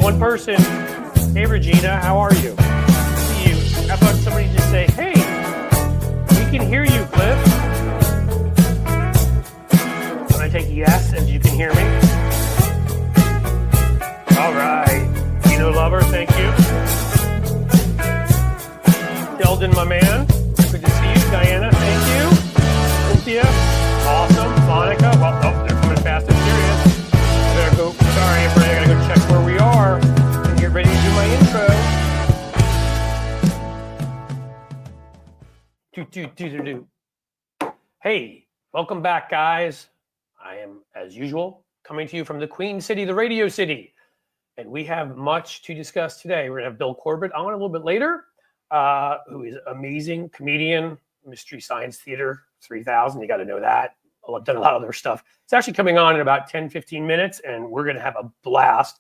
One person. Hey, Regina, how are you? See you. How about somebody just say, hey, we can hear you, Cliff. When I take yes, and you can hear me. All right. Dino Lover, thank you. Sheldon, my man. Good to see you. Diana, thank you. Cynthia, awesome. Monica, well, oh, they're coming fast and furious. I gotta go, sorry, everybody, I gotta go check where we are and get ready to do my intro. Hey, welcome back, guys. I am, as usual, coming to you from the Queen City, the Radio City. And we have much to discuss today. We're gonna have Bill Corbett on a little bit later, who is amazing comedian, Mystery Science Theater 3000. You got to know that. I've done a lot of other stuff. It's actually coming on in about 10, 15 minutes, and we're going to have a blast.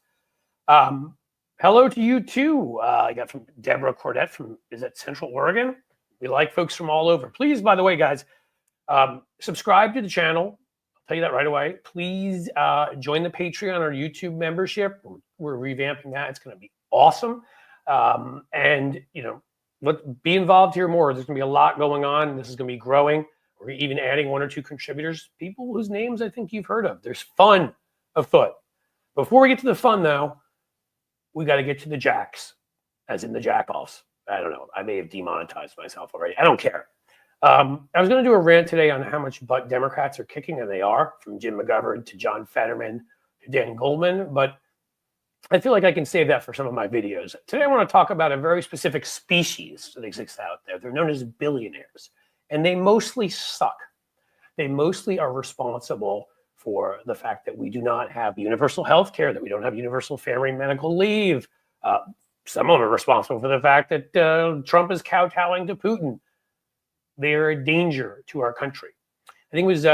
Hello to you, too. I got from Deborah Cordette from, is that Central Oregon? We like folks from all over. Please, by the way, guys, subscribe to the channel. I'll tell you that right away. Please join the Patreon or YouTube membership. We're revamping that. It's going to be awesome. And, you know, let's be involved here more. There's going to be a lot going on. This is going to be growing. We're even adding one or two contributors, people whose names I think you've heard of. There's fun afoot. Before we get to the fun, though, we got to get to the jacks, as in the jack-offs. I don't know. I may have demonetized myself already. I don't care. I was going to do a rant today on how much butt Democrats are kicking, and they are, from Jim McGovern to John Fetterman to Dan Goldman, but I feel like I can save that for some of my videos. Today, I want to talk about a very specific species that exists out there. They're known as billionaires, and they mostly suck. They mostly are responsible for the fact that we do not have universal health care, that we don't have universal family medical leave. Some of them are responsible for the fact that Trump is kowtowing to Putin. They are a danger to our country. I think it was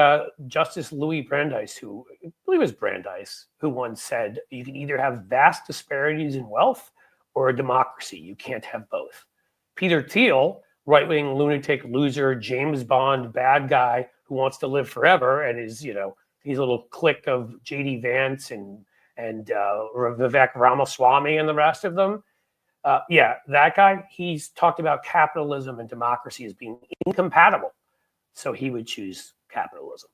Justice Louis Brandeis, who I believe it was Brandeis, who once said, you can either have vast disparities in wealth or a democracy. You can't have both. Peter Thiel, right-wing lunatic loser, James Bond bad guy who wants to live forever, and is, you know, his little clique of J.D. Vance and Vivek Ramaswamy and the rest of them. Yeah, that guy, he's talked about capitalism and democracy as being incompatible. So he would choose capitalism.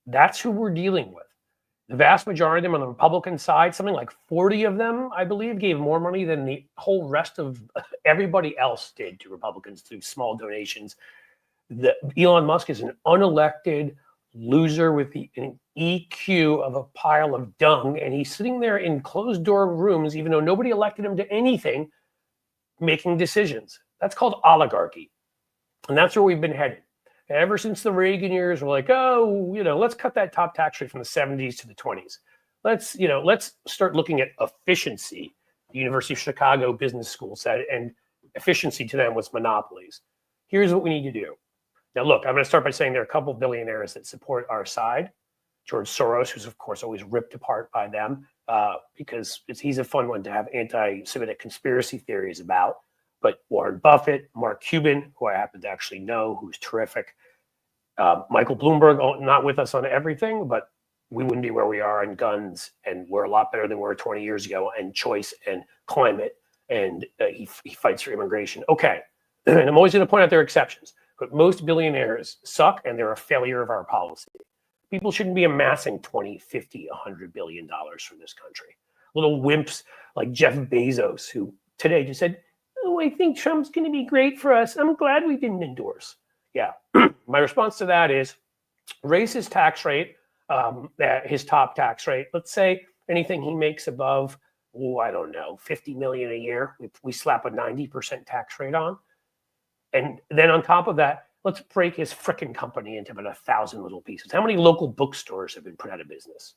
That's who we're dealing with. The vast majority of them on the Republican side, something like 40 of them, I believe, gave more money than the whole rest of everybody else did to Republicans through small donations. Elon Musk is an unelected loser with an EQ of a pile of dung, and he's sitting there in closed door rooms, even though nobody elected him to anything, making decisions. That's called oligarchy. And that's where we've been headed. Ever since the Reagan years, we're like, oh, you know, let's cut that top tax rate from the 70s to the 20s. Let's start looking at efficiency. The University of Chicago Business School said, and efficiency to them was monopolies. Here's what we need to do. Now, look, I'm going to start by saying there are a couple of billionaires that support our side. George Soros, who's, of course, always ripped apart by them because he's a fun one to have anti-Semitic conspiracy theories about. But Warren Buffett, Mark Cuban, who I happen to actually know, who's terrific. Michael Bloomberg, not with us on everything, but we wouldn't be where we are on guns, and we're a lot better than we were 20 years ago, and choice and climate, and he fights for immigration. Okay, and I'm always going to point out there are exceptions, but most billionaires suck, and they're a failure of our policy. People shouldn't be amassing 20, 50, $100 billion for this country. Little wimps like Jeff Bezos, who today just said, oh, I think Trump's going to be great for us. I'm glad we didn't endorse. Yeah. My response to that is raise his tax rate, his top tax rate. Let's say anything he makes above, I don't know, 50 million a year. We slap a 90% tax rate on. And then on top of that, let's break his frickin' company into about 1,000 little pieces. How many local bookstores have been put out of business?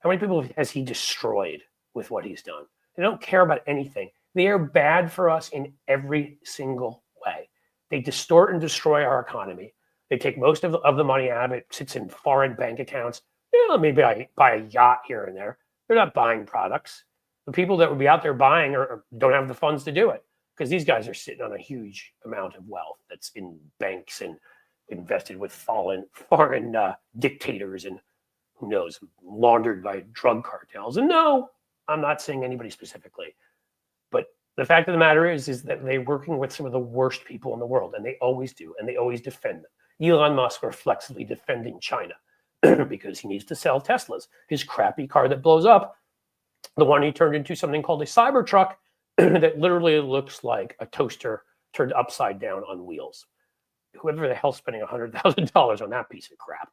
How many people has he destroyed with what he's done? They don't care about anything. They are bad for us in every single way. They distort and destroy our economy. They take most of the money out of it, sits in foreign bank accounts. Maybe I buy a yacht here and there. They're not buying products. The people that would be out there buying don't have the funds to do it because these guys are sitting on a huge amount of wealth that's in banks and invested with foreign dictators and who knows, laundered by drug cartels. And no, I'm not saying anybody specifically, but the fact of the matter is that they're working with some of the worst people in the world, and they always do, and they always defend them. Elon Musk reflexively defending China because he needs to sell Teslas. His crappy car that blows up, the one he turned into something called a Cybertruck that literally looks like a toaster turned upside down on wheels. Whoever the hell's spending $100,000 on that piece of crap.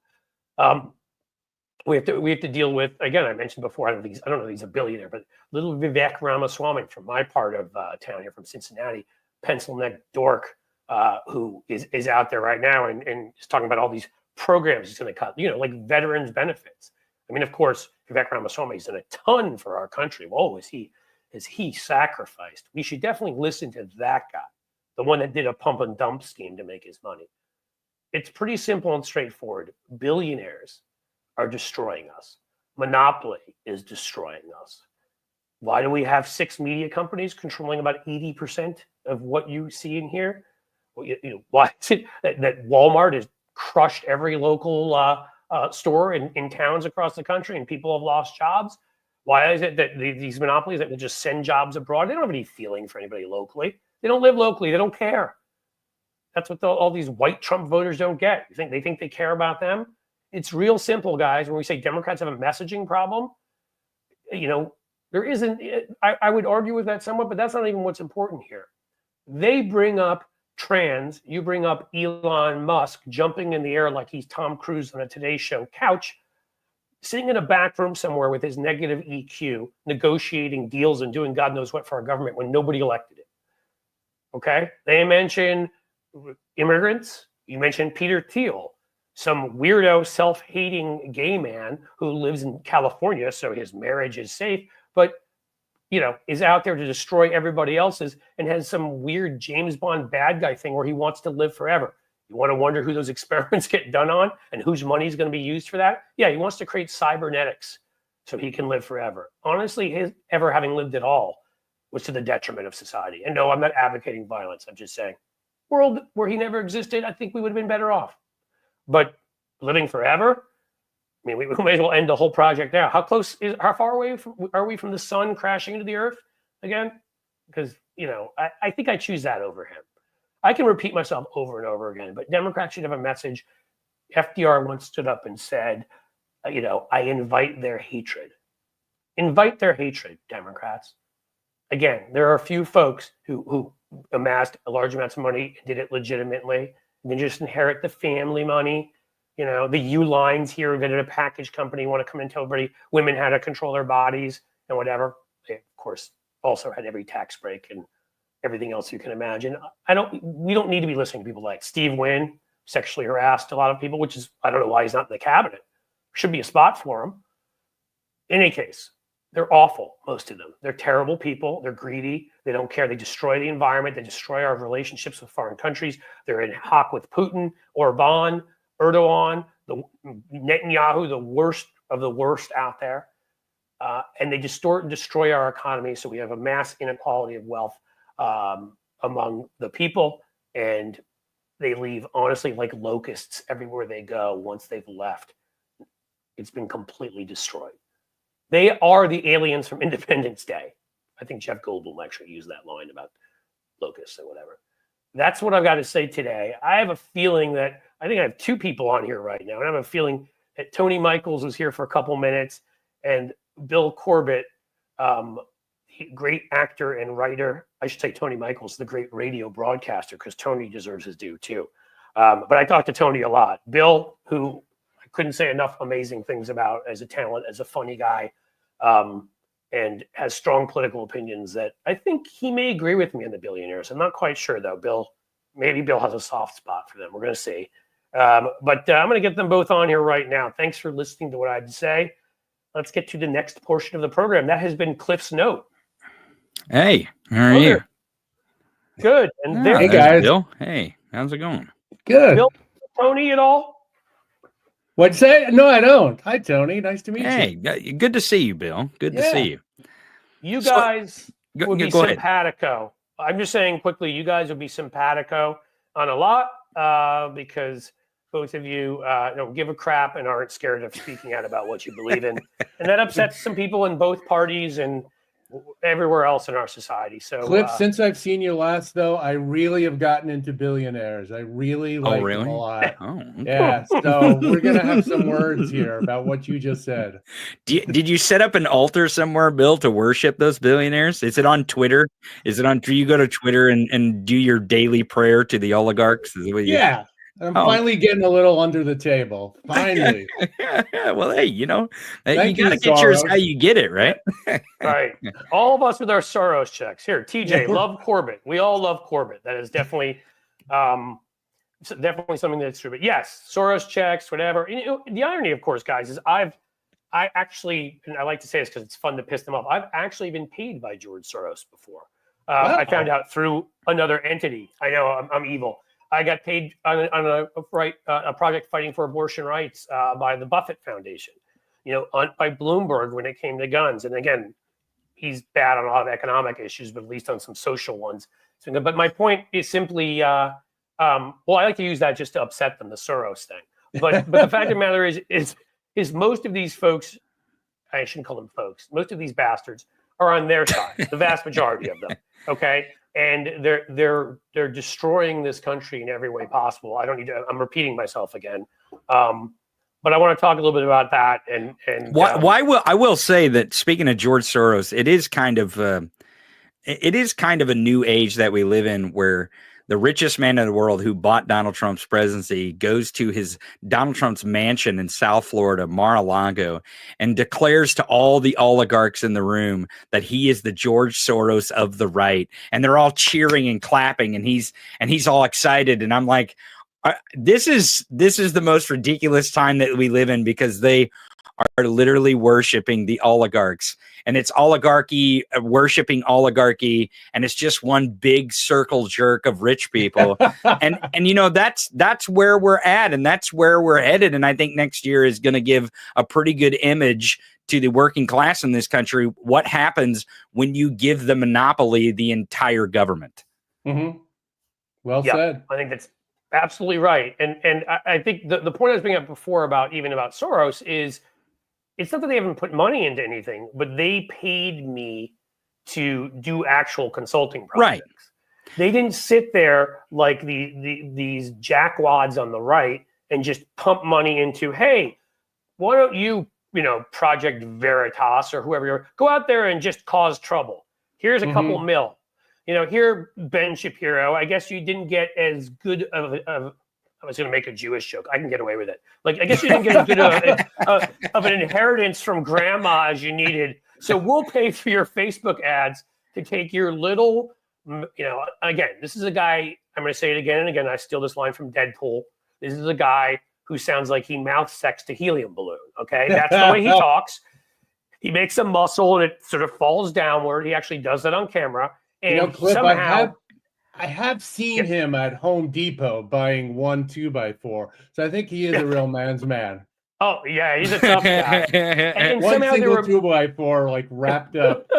We have to deal with, again, I mentioned before, I don't know if he's a billionaire, but little Vivek Ramaswamy from my part of town here, from Cincinnati, pencil neck dork, who is out there right now and is talking about all these programs he's going to cut, like veterans benefits. I mean, of course, Vivek Ramaswamy has done a ton for our country. Whoa, is he sacrificed? We should definitely listen to that guy, the one that did a pump and dump scheme to make his money. It's pretty simple and straightforward. Billionaires are destroying us. Monopoly is destroying us. Why do we have 6 media companies controlling about 80% of what you see in here? Well, why is it that Walmart has crushed every local store in towns across the country and people have lost jobs? Why is it that these monopolies that will just send jobs abroad? They don't have any feeling for anybody locally. They don't live locally. They don't care. That's what all these white Trump voters don't get. You think they care about them? It's real simple, guys. When we say Democrats have a messaging problem, there isn't. I would argue with that somewhat, but that's not even what's important here. They bring up trans. You bring up Elon Musk jumping in the air like he's Tom Cruise on a Today Show couch, sitting in a back room somewhere with his negative EQ, negotiating deals and doing God knows what for our government when nobody elected him. Okay? They mention immigrants. You mentioned Peter Thiel, some weirdo, self-hating gay man who lives in California, so his marriage is safe, but is out there to destroy everybody else's and has some weird James Bond bad guy thing where he wants to live forever. You want to wonder who those experiments get done on and whose money is going to be used for that? Yeah, he wants to create cybernetics so he can live forever. Honestly, his ever having lived at all was to the detriment of society. And no, I'm not advocating violence. I'm just saying, world where he never existed, I think we would have been better off. But living forever, I mean, we may as well end the whole project now. How far away are we from the sun crashing into the earth again? Because, I think I choose that over him. I can repeat myself over and over again, but Democrats should have a message. FDR once stood up and said, I invite their hatred. Invite their hatred, Democrats. Again, there are a few folks who amassed a large amounts of money and did it legitimately, and then just inherit the family money. The Uihleins here who did a package company want to come and tell everybody women how to control their bodies and whatever. They, of course, also had every tax break and everything else you can imagine. We don't need to be listening to people like Steve Wynn, sexually harassed a lot of people, which is, I don't know why he's not in the cabinet. Should be a spot for him. In any case, they're awful, most of them. They're terrible people. They're greedy. They don't care. They destroy the environment. They destroy our relationships with foreign countries. They're in hock with Putin, Orban, Erdogan, the Netanyahu, the worst of the worst out there. And they distort and destroy our economy. So we have a mass inequality of wealth among the people. And they leave, honestly, like locusts everywhere they go once they've left. It's been completely destroyed. They are the aliens from Independence Day. I think Jeff Goldblum actually used that line about locusts or whatever. That's what I've got to say today. I have a feeling that I think I have 2 people on here right now, and I have a feeling that Tony Michaels was here for a couple minutes, and Bill Corbett, great actor and writer. I should say Tony Michaels, the great radio broadcaster, because Tony deserves his due too. But I talked to Tony a lot. Bill, who I couldn't say enough amazing things about as a talent, as a funny guy, and has strong political opinions that I think he may agree with me on the billionaires. I'm not quite sure, though. Maybe Bill has a soft spot for them. We're going to see. But I'm going to get them both on here right now. Thanks for listening to what I had to say. Let's get to the next portion of the program. That has been Cliff's Note. Hey, how are you? Good. And Hey, guys. Bill. Hey, how's it going? Good. Bill, Tony at all? What'd you say? No, I don't. Hi, Tony. Nice to meet you. Hey, good to see you, Bill. Good to see you. You guys would be go simpatico. I'm just saying quickly, you guys would be simpatico on a lot because both of you don't give a crap and aren't scared of speaking out about what you believe in, and that upsets some people in both parties and everywhere else in our society. So, Cliff, since I've seen you last, though, I really have gotten into billionaires. I really like them a lot. Oh, okay. Yeah, so we're gonna have some words here about what you just said. Did you set up an altar somewhere, Bill, to worship those billionaires? Is it on Twitter? Is it on? Do you go to Twitter and do your daily prayer to the oligarchs? Is it what you, Yeah, I'm finally getting a little under the table. Finally. Well, hey, you know, Thank you gotta you, get yours Soros. how you get it, right? right, all of us with our Soros checks. Here, TJ, love Corbett. We all love Corbett. That is definitely, definitely something that's true. But yes, Soros checks, whatever. And, you know, the irony, of course, guys, is I actually, and I like to say this because it's fun to piss them off. I've actually been paid by George Soros before. I found out through another entity. I know I'm evil. I got paid on a project fighting for abortion rights by the Buffett Foundation, you know, by Bloomberg when it came to guns. And again, he's bad on a lot of economic issues, but at least on some social ones. So, but my point is simply, well, I like to use that just to upset them, the Soros thing. But the fact of the matter is most of these folks, I shouldn't call them folks, most of these bastards are on their side, the vast majority of them. Okay. And they're destroying this country in every way possible. I don't need to. I'm repeating myself again, but I want to talk a little bit about that. And I will say that speaking of George Soros, it is kind of a new age that we live in, where the richest man in the world who bought Donald Trump's presidency goes to Donald Trump's mansion in South Florida, Mar-a-Lago, and declares to all the oligarchs in the room that he is the George Soros of the right. And they're all cheering and clapping, and he's all excited. And I'm like, this is the most ridiculous time that we live in, because they are literally worshiping the oligarchs, and it's oligarchy worshiping oligarchy, and it's just one big circle jerk of rich people. and you know, that's where we're at, and that's where we're headed. And I think next year is going to give a pretty good image to the working class in this country. What happens when you give the monopoly the entire government? Mm-hmm. Well said. I think that's absolutely right. And I think the point I was bringing up before about Soros is, it's not that they haven't put money into anything, but they paid me to do actual consulting projects. Right. They didn't sit there like these jackwads on the right and just pump money into, hey, why don't you, Project Veritas or whoever you're, go out there and just cause trouble. Here's a couple mil. Here, Ben Shapiro, I guess you didn't get as good of I was going to make a Jewish joke. I can get away with it. Like, I guess you didn't get as good of an inheritance from grandma as you needed. So we'll pay for your Facebook ads to take your little, again, this is a guy, I'm going to say it again and again. I steal this line from Deadpool. This is a guy who sounds like he mouth sex to helium balloon. Okay. That's the way he talks. He makes a muscle and it sort of falls downward. He actually does that on camera. And Cliff, somehow, I have seen him at Home Depot buying 1 2x4, so I think he is a real man's man. Oh yeah, he's a tough guy. And one single 2x4, like wrapped up.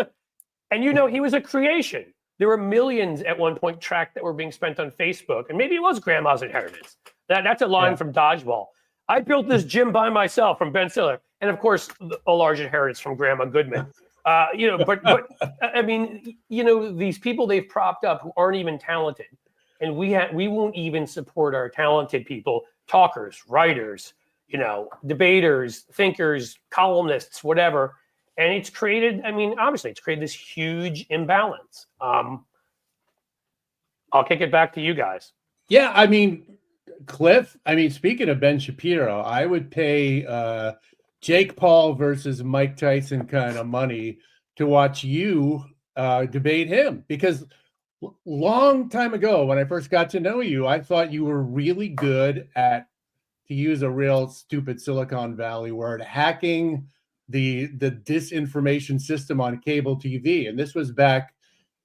And he was a creation. There were millions at one point tracked that were being spent on Facebook, and maybe it was grandma's inheritance. That's a line from Dodgeball. I built this gym by myself from Ben Stiller, and of course a large inheritance from Grandma Goodman. But I mean, these people they've propped up who aren't even talented, and we won't even support our talented people, talkers, writers, debaters, thinkers, columnists, whatever. And it's created, obviously it's created this huge imbalance. I'll kick it back to you guys. Yeah, Cliff, speaking of Ben Shapiro, I would pay Jake Paul versus Mike Tyson kind of money to watch you debate him, because long time ago when I first got to know you, I thought you were really good at, to use a real stupid Silicon Valley word, hacking the disinformation system on cable TV. And this was back,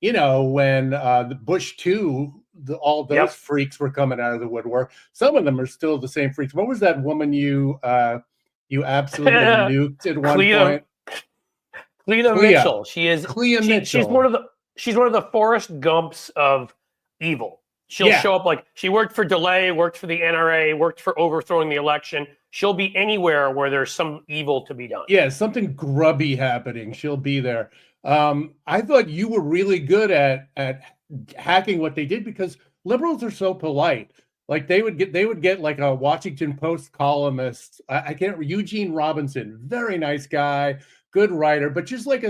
when the Bush 2, all those freaks were coming out of the woodwork. Some of them are still the same freaks. What was that woman you absolutely nuked at one point? Clea Mitchell. She is Clea Mitchell. She's one of the Forrest Gumps of evil. She'll show up like she worked for delay, worked for the NRA, worked for overthrowing the election. She'll be anywhere where there's some evil to be done. Yeah, something grubby happening. She'll be there. I thought you were really good at hacking what they did because liberals are so polite. Like they would get like a Washington Post columnist. I can't Eugene Robinson, very nice guy, good writer, but just like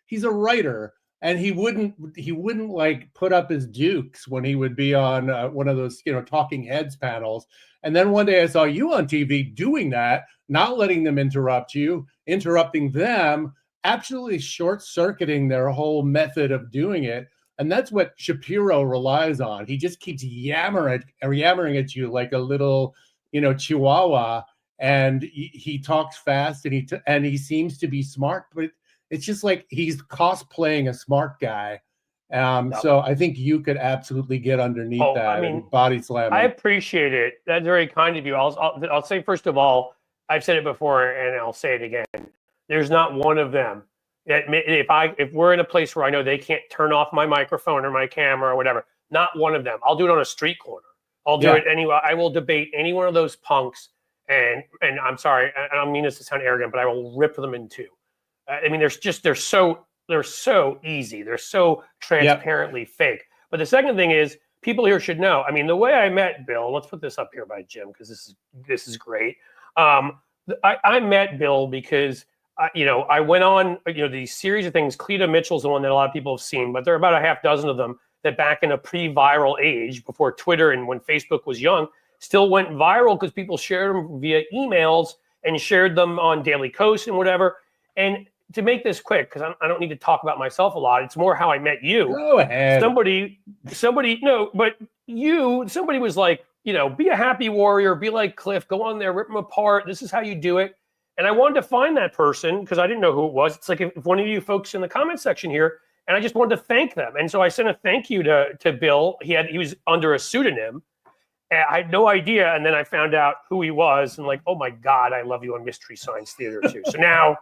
he's a writer. And he wouldn't like put up his dukes when he would be on one of those, talking heads panels. And then one day I saw you on TV doing that, not letting them interrupt you, interrupting them, absolutely short-circuiting their whole method of doing it. And that's what Shapiro relies on. He just keeps yammering at you like a little, chihuahua. And he talks fast and he seems to be smart, but it's just like he's cosplaying a smart guy. So I think you could absolutely get underneath that and body slam. I appreciate it. That's very kind of you. I'll say, first of all, I've said it before and I'll say it again. There's not one of them that if we're in a place where I know they can't turn off my microphone or my camera or whatever, not one of them. I'll do it on a street corner. I'll do it anyway. I will debate any one of those punks. And I'm sorry, I don't mean this to sound arrogant, but I will rip them in two. I mean, they're so easy. They're so transparently fake. But the second thing is, people here should know. I mean, the way I met Bill. Let's put this up here by Jim because this is great. I met Bill because I went on these series of things. Cleta Mitchell's the one that a lot of people have seen, but there are about a half dozen of them that back in a pre-viral age, before Twitter and when Facebook was young, still went viral because people shared them via emails and shared them on Daily Kos and whatever. And to make this quick, because I don't need to talk about myself a lot. It's more how I met you. Go ahead. Somebody was like, be a happy warrior, be like Cliff, go on there, rip them apart. This is how you do it. And I wanted to find that person because I didn't know who it was. It's like if one of you folks in the comment section here, and I just wanted to thank them. And so I sent a thank you to Bill. He was under a pseudonym. And I had no idea. And then I found out who he was and like, oh my God, I love you on Mystery Science Theater too. So now,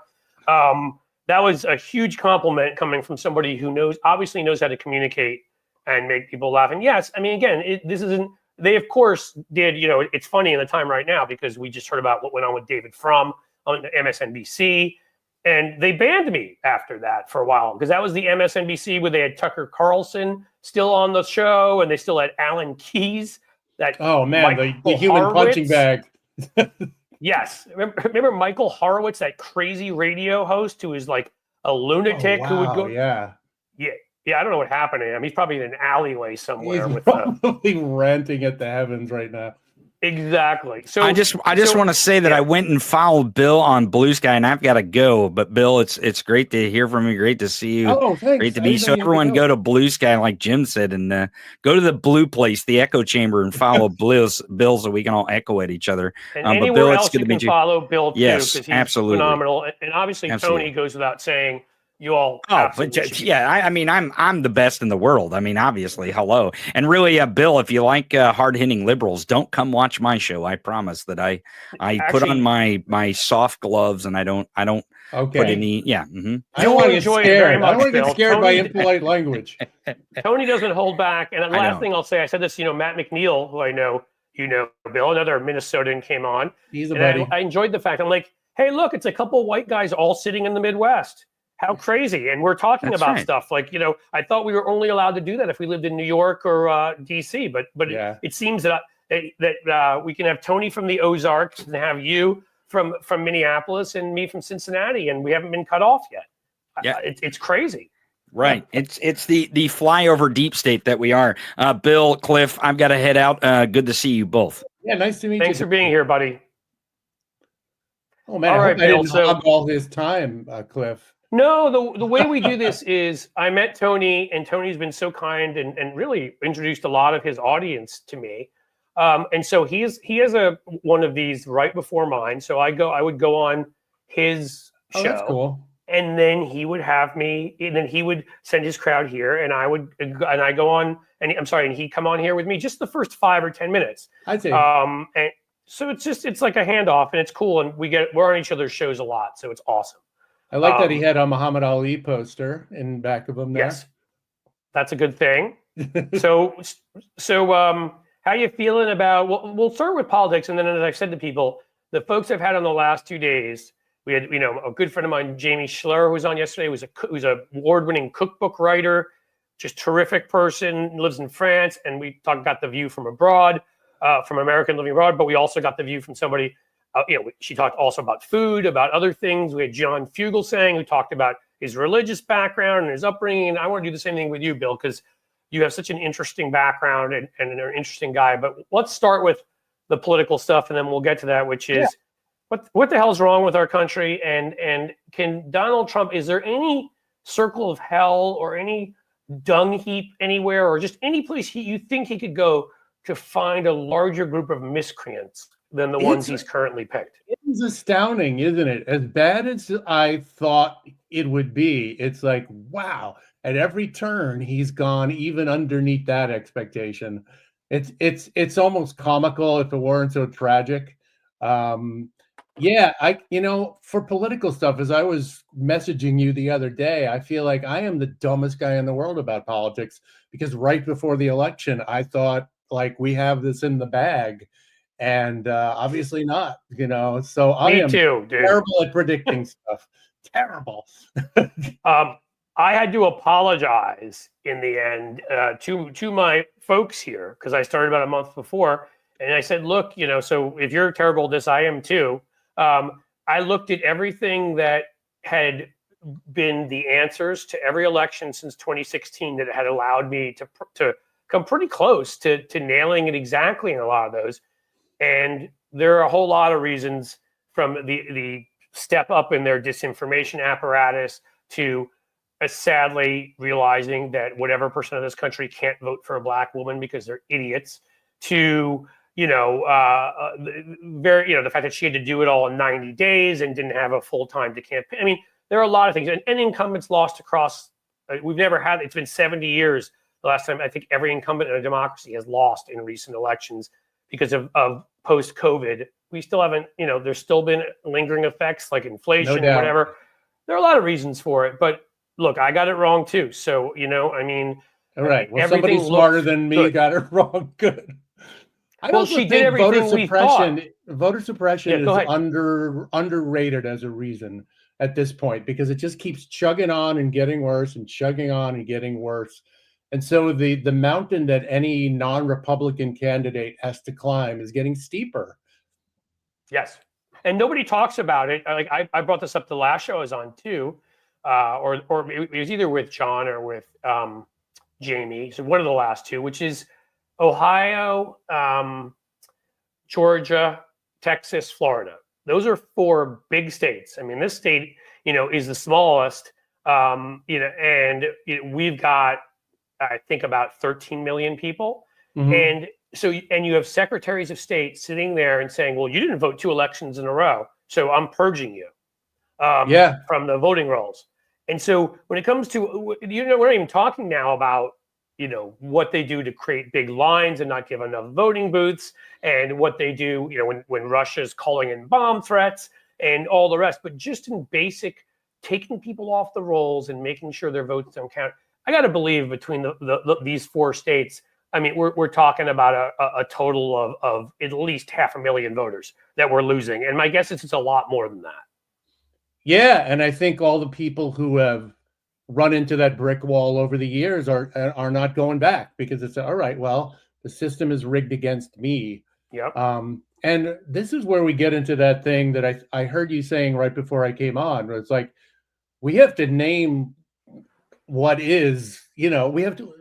that was a huge compliment coming from somebody who obviously knows how to communicate and make people laugh. And yes, I mean, again, they of course did, it's funny in the time right now because we just heard about what went on with David Frum on MSNBC, and they banned me after that for a while because that was the MSNBC where they had Tucker Carlson still on the show and they still had Alan Keyes. The human punching bag. Yes. Remember Michael Horowitz, that crazy radio host who is like a lunatic who would go. Yeah. I don't know what happened to him. He's probably in an alleyway somewhere. He's probably ranting at the heavens right now. Exactly. So I just want to say that I went and followed Bill on Blue Sky, and I've got to go. But Bill, it's great to hear from you. Great to see you. Oh, thanks. Great to be. So everyone go to Blue Sky, like Jim said, and go to the Blue Place, the Echo Chamber, and follow Bill so we can all echo at each other. And anywhere else you can follow Bill too, yes, because he's absolutely phenomenal. And obviously Tony goes without saying. You all. Oh, but yeah, I mean, I'm the best in the world. I mean, obviously, hello, and really, Bill, if you like hard-hitting liberals, don't come watch my show. I promise that I put on my soft gloves and I don't put any. Yeah, I don't want to get scared. I don't want to get scared by impolite language. Tony doesn't hold back. And the last thing I'll say, I said this. Matt McNeil, who I know, Bill, another Minnesotan, came on. He's a buddy. I enjoyed the fact. I'm like, hey, look, it's a couple of white guys all sitting in the Midwest. How crazy. And we're talking about stuff like, I thought we were only allowed to do that if we lived in New York or DC, but it seems that we can have Tony from the Ozarks and have you from Minneapolis and me from Cincinnati, and we haven't been cut off yet. Yeah. It's crazy. Right. It's the flyover deep state that we are. Bill, Cliff, I've got to head out. Good to see you both. Yeah, nice to meet you. Thanks for being here, buddy. Oh man, I didn't hog all his time, Cliff. No, the way we do this is I met Tony, and Tony's been so kind and really introduced a lot of his audience to me. And so he has one of these right before mine. So I would go on his show. That's cool. And then he would have me, and then he would send his crowd here, and I go on, and he'd come on here with me just the first 5 or 10 minutes. I see. And so it's like a handoff, and it's cool, and we're on each other's shows a lot, so it's awesome. I like that he had a Muhammad Ali poster in back of him there. Yes, that's a good thing. So, how you feeling about? We'll start with politics, and then, as I've said to people, the folks I've had on the last 2 days, we had, a good friend of mine, Jamie Schler, who was on yesterday, who's a award-winning cookbook writer, just terrific person, lives in France, and we got the view from abroad, from American living abroad, but we also got the view from somebody. She talked also about food, about other things. We had John Fugelsang, who talked about his religious background and his upbringing. And I want to do the same thing with you, Bill, because you have such an interesting background and an interesting guy. But let's start with the political stuff, and then we'll get to that, which is what the hell's wrong with our country? And can Donald Trump, is there any circle of hell or any dung heap anywhere, or just any place you think he could go to find a larger group of miscreants than the ones he's currently picked? It is astounding, isn't it? As bad as I thought it would be, it's like, wow, at every turn he's gone even underneath that expectation. It's almost comical if it weren't so tragic. For political stuff, as I was messaging you the other day, I feel like I am the dumbest guy in the world about politics, because right before the election I thought, like, we have this in the bag, and obviously not, so I am terrible at predicting stuff. Terrible. I had to apologize in the end to my folks here, because I started about a month before, and I said, look, so if you're terrible at this, I am too. I looked at everything that had been the answers to every election since 2016 that had allowed me to come pretty close to nailing it exactly in a lot of those. And there are a whole lot of reasons, from the step up in their disinformation apparatus to sadly realizing that whatever percent of this country can't vote for a black woman because they're idiots, to the fact that she had to do it all in 90 days and didn't have a full time to campaign. I mean, there are a lot of things, and incumbents lost across. We've never had. It's been 70 years. The last time I think every incumbent in a democracy has lost in recent elections because of post-COVID. We still haven't, there's still been lingering effects like inflation, No doubt. whatever. There are a lot of reasons for it, but look, I got it wrong too. So, all right. Well, somebody smarter than me got it wrong. Good. I also she think did everything we thought. Voter suppression is ahead. underrated as a reason at this point, because it just keeps chugging on and getting worse and chugging on and getting worse. And so the mountain that any non-Republican candidate has to climb is getting steeper. Yes. And nobody talks about it. Like I brought this up the last show I was on too, or it was either with John or with Jamie. So one of the last two, which is Ohio, Georgia, Texas, Florida. Those are 4 big states. I mean, this state, is the smallest, and we've got, I think, about 13 million people. Mm-hmm. And you have secretaries of state sitting there and saying, well, you didn't vote 2 elections in a row, so I'm purging you from the voting rolls. And so when it comes to, we're not even talking now about, what they do to create big lines and not give enough voting booths, and what they do, when Russia's calling in bomb threats and all the rest, but just in basic taking people off the rolls and making sure their votes don't count. I got to believe between these 4 states, I mean, we're talking about a total of at least 500,000 voters that we're losing. And my guess is it's a lot more than that. Yeah. And I think all the people who have run into that brick wall over the years are not going back, because it's all right, well, the system is rigged against me. Yep. And this is where we get into that thing that I heard you saying right before I came on, where it's like, we have to name what is, we have to,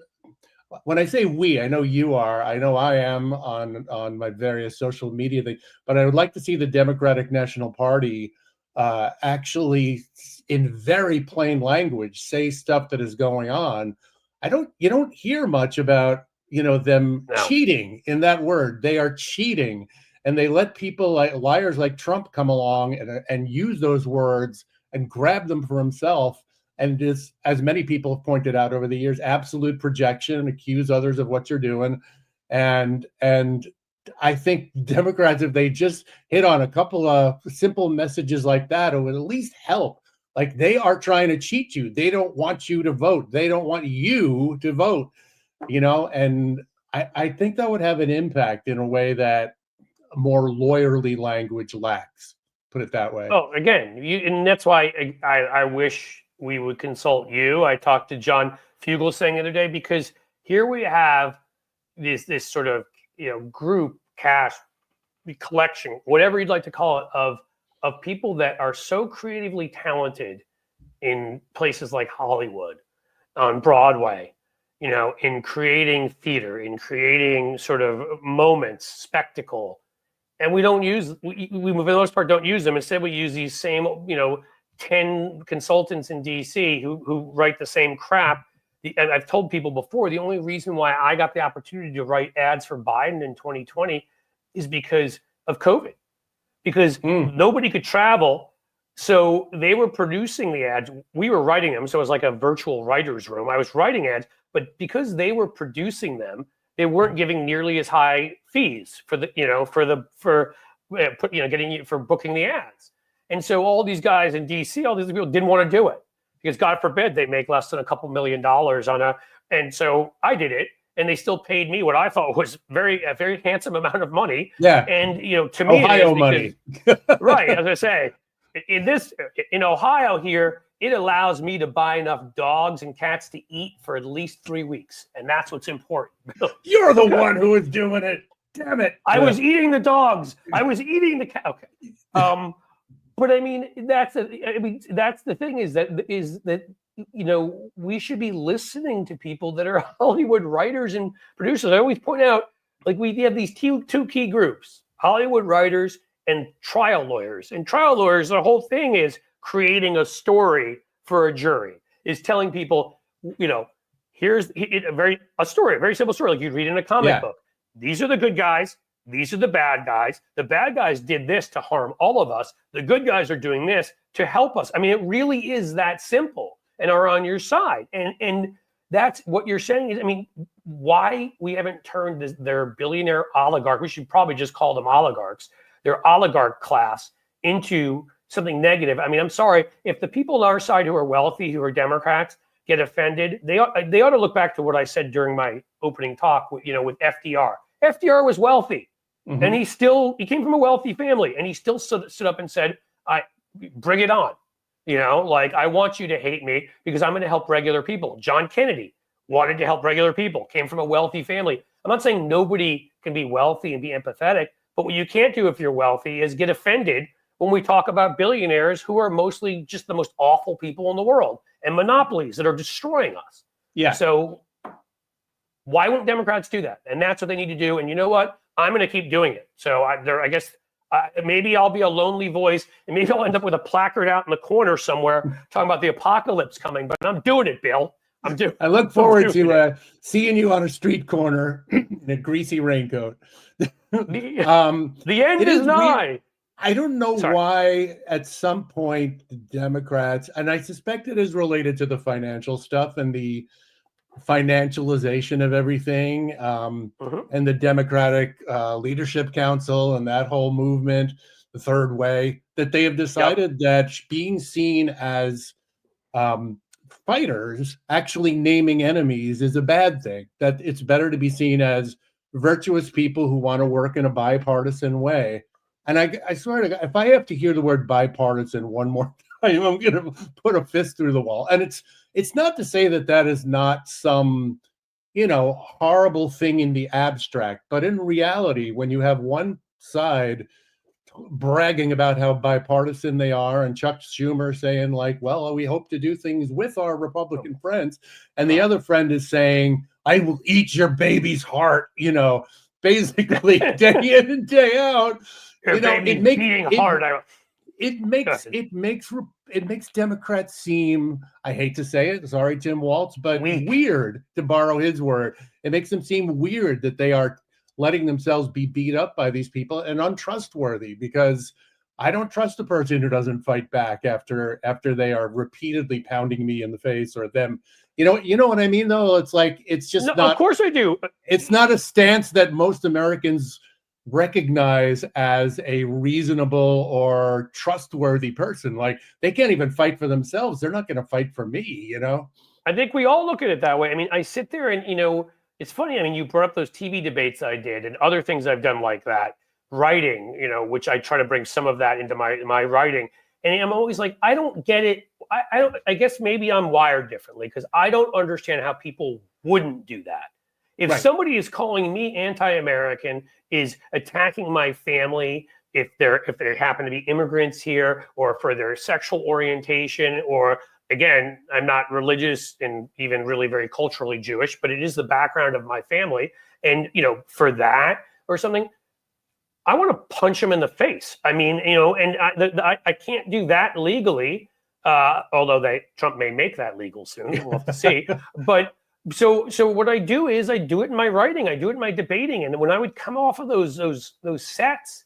when I say we, I know you are, I know I am on my various social media things, but I would like to see the Democratic National Party actually, in very plain language, say stuff that is going on. You don't hear much about, them cheating in that word. They are cheating, and they let people like liars like Trump come along and use those words and grab them for himself. And just, as many people have pointed out over the years, absolute projection, and accuse others of what you're doing. And I think Democrats, if they just hit on a couple of simple messages like that, it would at least help. Like, they are trying to cheat you. They don't want you to vote. They don't want you to vote. and I think that would have an impact in a way that more lawyerly language lacks. Put it that way. Oh, again, and that's why I wish we would consult you. I talked to John Fugelsang the other day, because here we have this sort of group cash collection, whatever you'd like to call it, of people that are so creatively talented in places like Hollywood, on Broadway, in creating theater, in creating sort of moments, spectacle. And we don't use, we for the most part don't use them. Instead, we use these same, 10 consultants in DC who write the same crap. And I've told people before, the only reason why I got the opportunity to write ads for Biden in 2020 is because of COVID, because nobody could travel. So they were producing the ads. We were writing them. So it was like a virtual writer's room. I was writing ads, but because they were producing them, they weren't giving nearly as high fees for booking the ads. And so all these guys in DC, all these people didn't want to do it, because God forbid they make less than a couple $1 million and so I did it, and they still paid me what I thought was a very handsome amount of money. Yeah. And to me, Ohio it is because, money. right, as I say, in Ohio here, it allows me to buy enough dogs and cats to eat for at least 3 weeks. And that's what's important. You're the one who was doing it. Damn it. I was eating the dogs. I was eating the cat. Okay. But I mean, that's the thing is that we should be listening to people that are Hollywood writers and producers. I always point out, like, we have these two key groups: Hollywood writers and trial lawyers. And trial lawyers, the whole thing is creating a story for a jury, is telling people, here's a story, a very simple story, like you'd read in a comic book. These are the good guys. These are the bad guys. The bad guys did this to harm all of us. The good guys are doing this to help us. I mean, it really is that simple, and are on your side. And that's what you're saying is, I mean, why we haven't turned their billionaire oligarch, we should probably just call them oligarchs, their oligarch class, into something negative. I mean, I'm sorry, if the people on our side who are wealthy, who are Democrats, get offended, they ought to look back to what I said during my opening talk with FDR. FDR was wealthy. Mm-hmm. And he came from a wealthy family, and he still stood up and said, bring it on. I want you to hate me because I'm going to help regular people. John Kennedy wanted to help regular people, came from a wealthy family. I'm not saying nobody can be wealthy and be empathetic, but what you can't do if you're wealthy is get offended when we talk about billionaires who are mostly just the most awful people in the world, and monopolies that are destroying us. Yeah. So why won't Democrats do that? And that's what they need to do. And you know what? I'm going to keep doing it. So I guess maybe I'll be a lonely voice, and maybe I'll end up with a placard out in the corner somewhere talking about the apocalypse coming. But I'm doing it, Bill. I look forward to seeing you on a street corner in a greasy raincoat. The end is nigh. Weird. I don't know why at some point the Democrats, and I suspect it is related to the financial stuff and the financialization of everything, and the Democratic Leadership Council and that whole movement, the third way, that they have decided that being seen as fighters, actually naming enemies, is a bad thing, that it's better to be seen as virtuous people who want to work in a bipartisan way. And I swear to God, if I have to hear the word bipartisan one more time, I'm going to put a fist through the wall. And it's not to say that is not some, horrible thing in the abstract. But in reality, when you have one side bragging about how bipartisan they are, and Chuck Schumer saying, like, well, we hope to do things with our Republican friends, and the other friend is saying, I will eat your baby's heart, basically day in and day out. It makes Democrats seem, I hate to say it, sorry, Tim Waltz, but weird, to borrow his word. It makes them seem weird that they are letting themselves be beat up by these people, and untrustworthy, because I don't trust a person who doesn't fight back after they are repeatedly pounding me in the face, or them. You know what I mean, though? It's like, it's just not. Of course I do. It's not a stance that most Americans recognize as a reasonable or trustworthy person. Like, they can't even fight for themselves. They're not going to fight for me, I think we all look at it that way. I mean, I sit there and, it's funny. I mean, you brought up those TV debates I did and other things I've done like that. Writing, which I try to bring some of that into my writing. And I'm always like, I don't get it. I don't. I guess maybe I'm wired differently because I don't understand how people wouldn't do that. If somebody is calling me anti-American, is attacking my family, if they happen to be immigrants here, or for their sexual orientation, or again, I'm not religious and even really very culturally Jewish, but it is the background of my family, and for that or something, I want to punch him in the face. I mean, and I can't do that legally, although Trump may make that legal soon. We'll have to see. But so what I do is I do it in my writing, I do it in my debating, and when I would come off of those sets,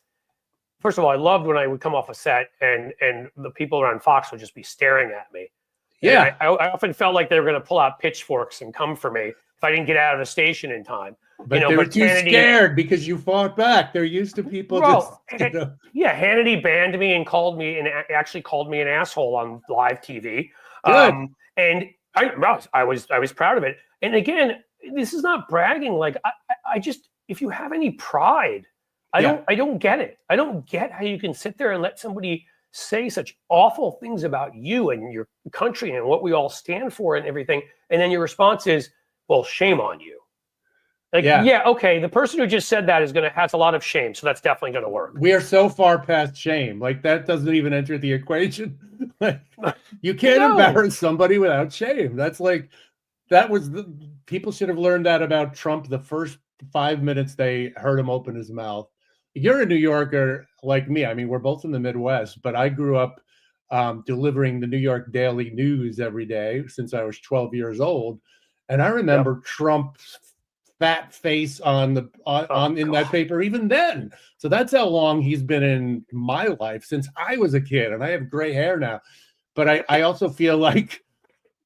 first of all, I loved when I would come off a set and the people around Fox would just be staring at me. Yeah, I often felt like they were going to pull out pitchforks and come for me if I didn't get out of the station in time. But they were too scared because you fought back. They're used to people Yeah, Hannity banned me and actually called me an asshole on live TV. Good. And I was proud of it. And again, this is not bragging. Like I just, if you have any pride, I don't get it. I don't get how you can sit there and let somebody say such awful things about you and your country and what we all stand for and everything. And then your response is, well, shame on you. Like, yeah, okay. The person who just said that has a lot of shame. So that's definitely going to work. We are so far past shame. Like that doesn't even enter the equation. Like, you can't embarrass somebody without shame. People should have learned that about Trump the first 5 minutes they heard him open his mouth. You're a New Yorker like me. I mean, we're both in the Midwest, but I grew up delivering the New York Daily News every day since I was 12 years old. And I remember Trump's fat face in that paper even then. So that's how long he's been in my life, since I was a kid, and I have gray hair now. But I also feel like,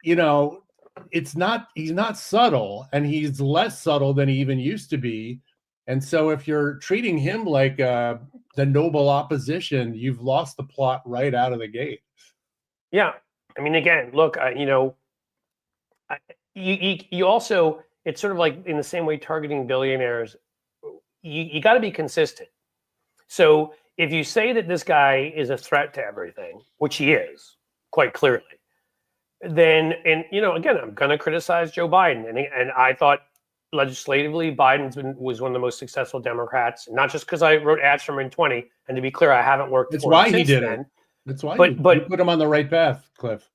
he's not subtle, and he's less subtle than he even used to be. And so if you're treating him like the noble opposition, you've lost the plot right out of the gate. Yeah. I mean, again, look, you also, it's sort of like in the same way targeting billionaires, you got to be consistent. So if you say that this guy is a threat to everything, which he is quite clearly, then, and again, I'm going to criticize Joe Biden. And I thought legislatively, Biden was one of the most successful Democrats, not just because I wrote ads for him in 20. And to be clear, I haven't worked That's for why him he since did then. it. That's why you put him on the right path, Cliff.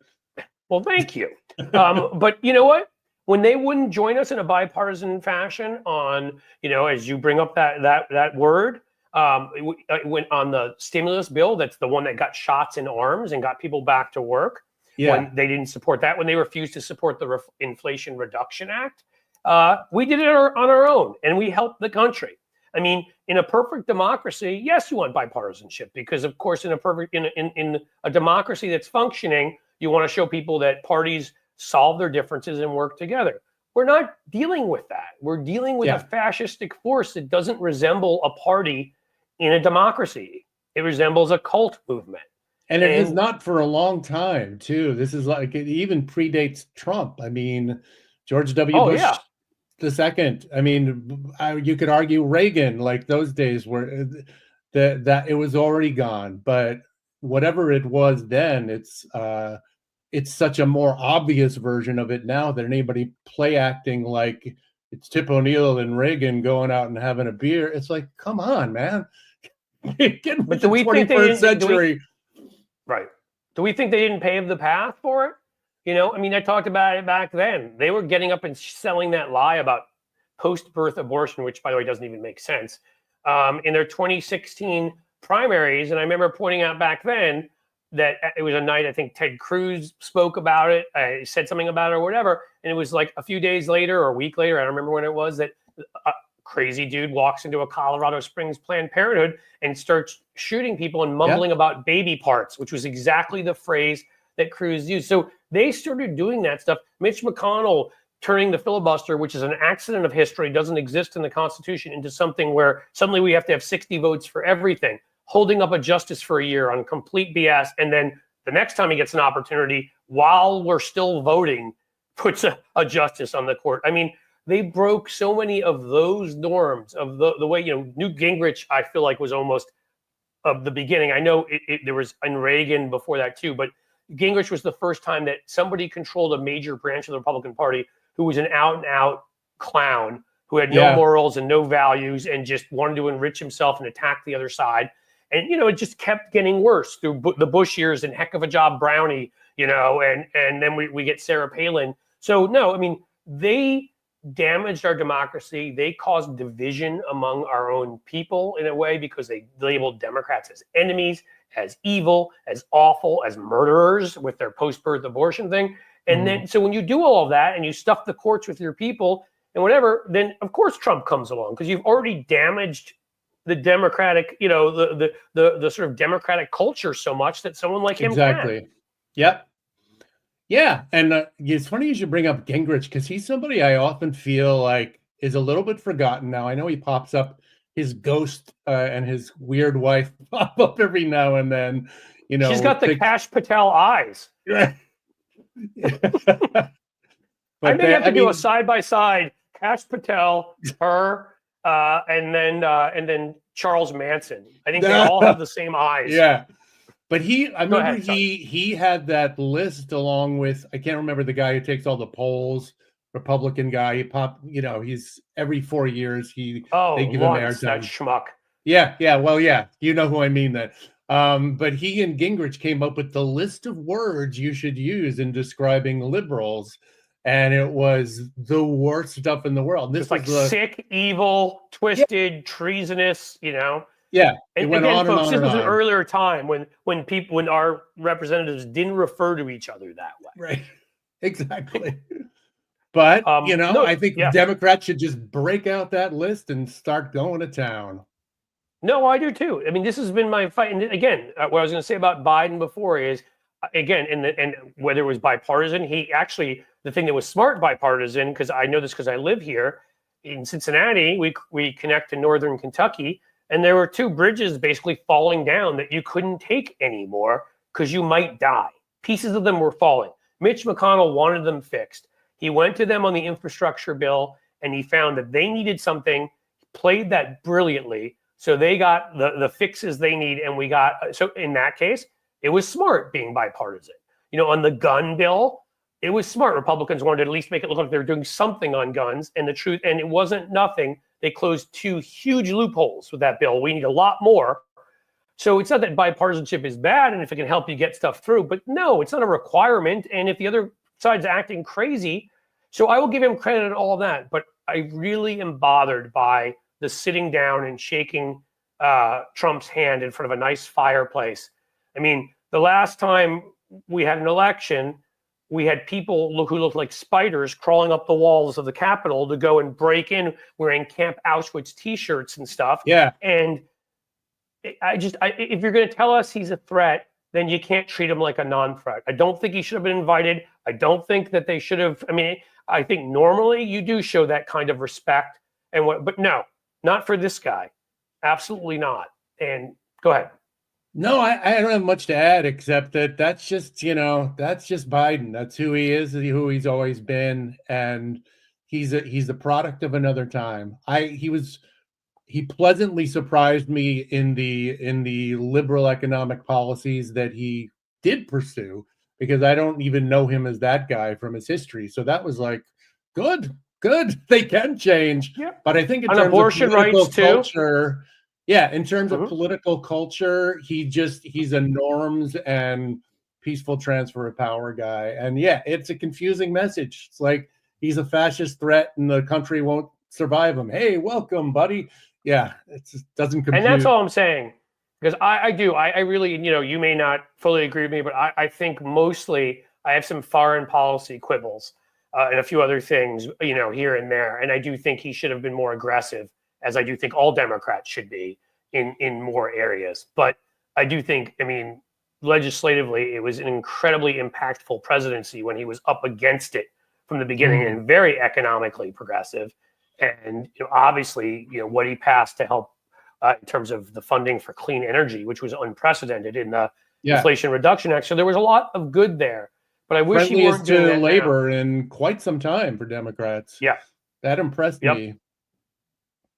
Well, thank you. But you know what? When they wouldn't join us in a bipartisan fashion on, as you bring up that word, it went on the stimulus bill. That's the one that got shots in arms and got people back to work. Yeah. When they didn't support that, when they refused to support the Inflation Reduction Act, we did it on our own, and we helped the country. I mean, in a perfect democracy, yes, you want bipartisanship because, of course, in a democracy that's functioning, you want to show people that parties solve their differences and work together. We're not dealing with that. We're dealing with a fascistic force that doesn't resemble a party in a democracy. It resembles a cult movement. And it is not for a long time, too. This is like, it even predates Trump. I mean, George W. Bush the second. I mean, you could argue Reagan, like those days where that it was already gone. But whatever it was then, it's such a more obvious version of it now than anybody play acting like it's Tip O'Neill and Reagan going out and having a beer. It's like, come on, man. Get with the 21st century. Right. Do we think they didn't pave the path for it? I mean, I talked about it back then. They were getting up and selling that lie about post-birth abortion, which, by the way, doesn't even make sense, in their 2016 primaries. And I remember pointing out back then that it was a night, I think Ted Cruz spoke about it, said something about it or whatever. And it was like a few days later or a week later, I don't remember when it was, that a crazy dude walks into a Colorado Springs Planned Parenthood and starts shooting people and mumbling about baby parts, which was exactly the phrase that Cruz used. So they started doing that stuff. Mitch McConnell turning the filibuster, which is an accident of history, doesn't exist in the Constitution, into something where suddenly we have to have 60 votes for everything, holding up a justice for a year on complete BS. And then the next time he gets an opportunity, while we're still voting, puts a justice on the court. I mean, they broke so many of those norms of the way, Newt Gingrich, I feel like, was almost of the beginning. I know there was in Reagan before that too, but Gingrich was the first time that somebody controlled a major branch of the Republican Party who was an out and out clown who had no morals and no values and just wanted to enrich himself and attack the other side. And, it just kept getting worse through the Bush years and heck of a job Brownie, and then we get Sarah Palin. So, no, I mean, they damaged our democracy. They caused division among our own people in a way because they labeled Democrats as enemies, as evil, as awful, as murderers with their post-birth abortion thing. And then, so when you do all of that and you stuff the courts with your people and whatever, then of course Trump comes along because you've already damaged the democratic, the sort of democratic culture so much that someone like him can. Yep. Yeah. And it's funny you should bring up Gingrich because he's somebody I often feel like is a little bit forgotten now. I know he pops up, his ghost and his weird wife pop up every now and then. She's got the Kash Patel eyes. Right. I may have to do a side-by-side Kash Patel, her, and then Charles Manson. I think they all have the same eyes. Yeah. But I remember he had that list along with, I can't remember the guy who takes all the polls, Republican guy. He popped, he's every 4 years they give him airtime. That schmuck. Yeah. Well, yeah, you know who I mean then. But he and Gingrich came up with the list of words you should use in describing liberals. And it was the worst stuff in the world. This was sick, evil, twisted, treasonous, Yeah. And went again, on folks, and on this was and an on. earlier time when our representatives didn't refer to each other that way. Right. Exactly. But, I think Democrats should just break out that list and start going to town. No, I do too. I mean, this has been my fight. And again, what I was going to say about Biden before is, again, and whether it was bipartisan, the thing that was smart bipartisan, because I know this because I live here in Cincinnati, we connect to northern Kentucky, and there were two bridges basically falling down that you couldn't take anymore because you might die. Pieces of them were falling. Mitch McConnell wanted them fixed. He went to them on the infrastructure bill, and he found that they needed something, played that brilliantly, so they got the fixes they need, and we got, so in that case, it was smart being bipartisan. On the gun bill, it was smart. Republicans wanted to at least make it look like they were doing something on guns, and it wasn't nothing. They closed two huge loopholes with that bill. We need a lot more. So it's not that bipartisanship is bad, and if it can help you get stuff through, but no, it's not a requirement. And if the other side's acting crazy, so I will give him credit and all of that, but I really am bothered by the sitting down and shaking Trump's hand in front of a nice fireplace. I mean, the last time we had an election, we had people who looked like spiders crawling up the walls of the Capitol to go and break in wearing Camp Auschwitz T-shirts and stuff. Yeah. And if you're going to tell us he's a threat, then you can't treat him like a non-threat. I don't think he should have been invited. I don't think that they should have. I mean, I think normally you do show that kind of respect but no, not for this guy. Absolutely not. And go ahead. No, I don't have much to add except that's just Biden. That's who he is, who he's always been, and he's the product of another time. He pleasantly surprised me in the liberal economic policies that he did pursue, because I don't even know him as that guy from his history. So that was like, good. They can change. Yep. But I think in on terms abortion of political rights too. culture, in terms of political culture, he's a norms and peaceful transfer of power guy. And it's a confusing message. It's like he's a fascist threat and the country won't survive him. Hey, welcome, buddy. Yeah, it just doesn't compute. And that's all I'm saying. Because I really, you may not fully agree with me, but I think mostly I have some foreign policy quibbles and a few other things, here and there. And I do think he should have been more aggressive, as I do think all Democrats should be in more areas. But I do think, legislatively, it was an incredibly impactful presidency when he was up against it from the beginning and very economically progressive. And obviously, what he passed to help in terms of the funding for clean energy, which was unprecedented in the Inflation Reduction Act. So there was a lot of good there. But I wish he weren't doing that labor in quite some time for Democrats. Yeah. That impressed Yep. me.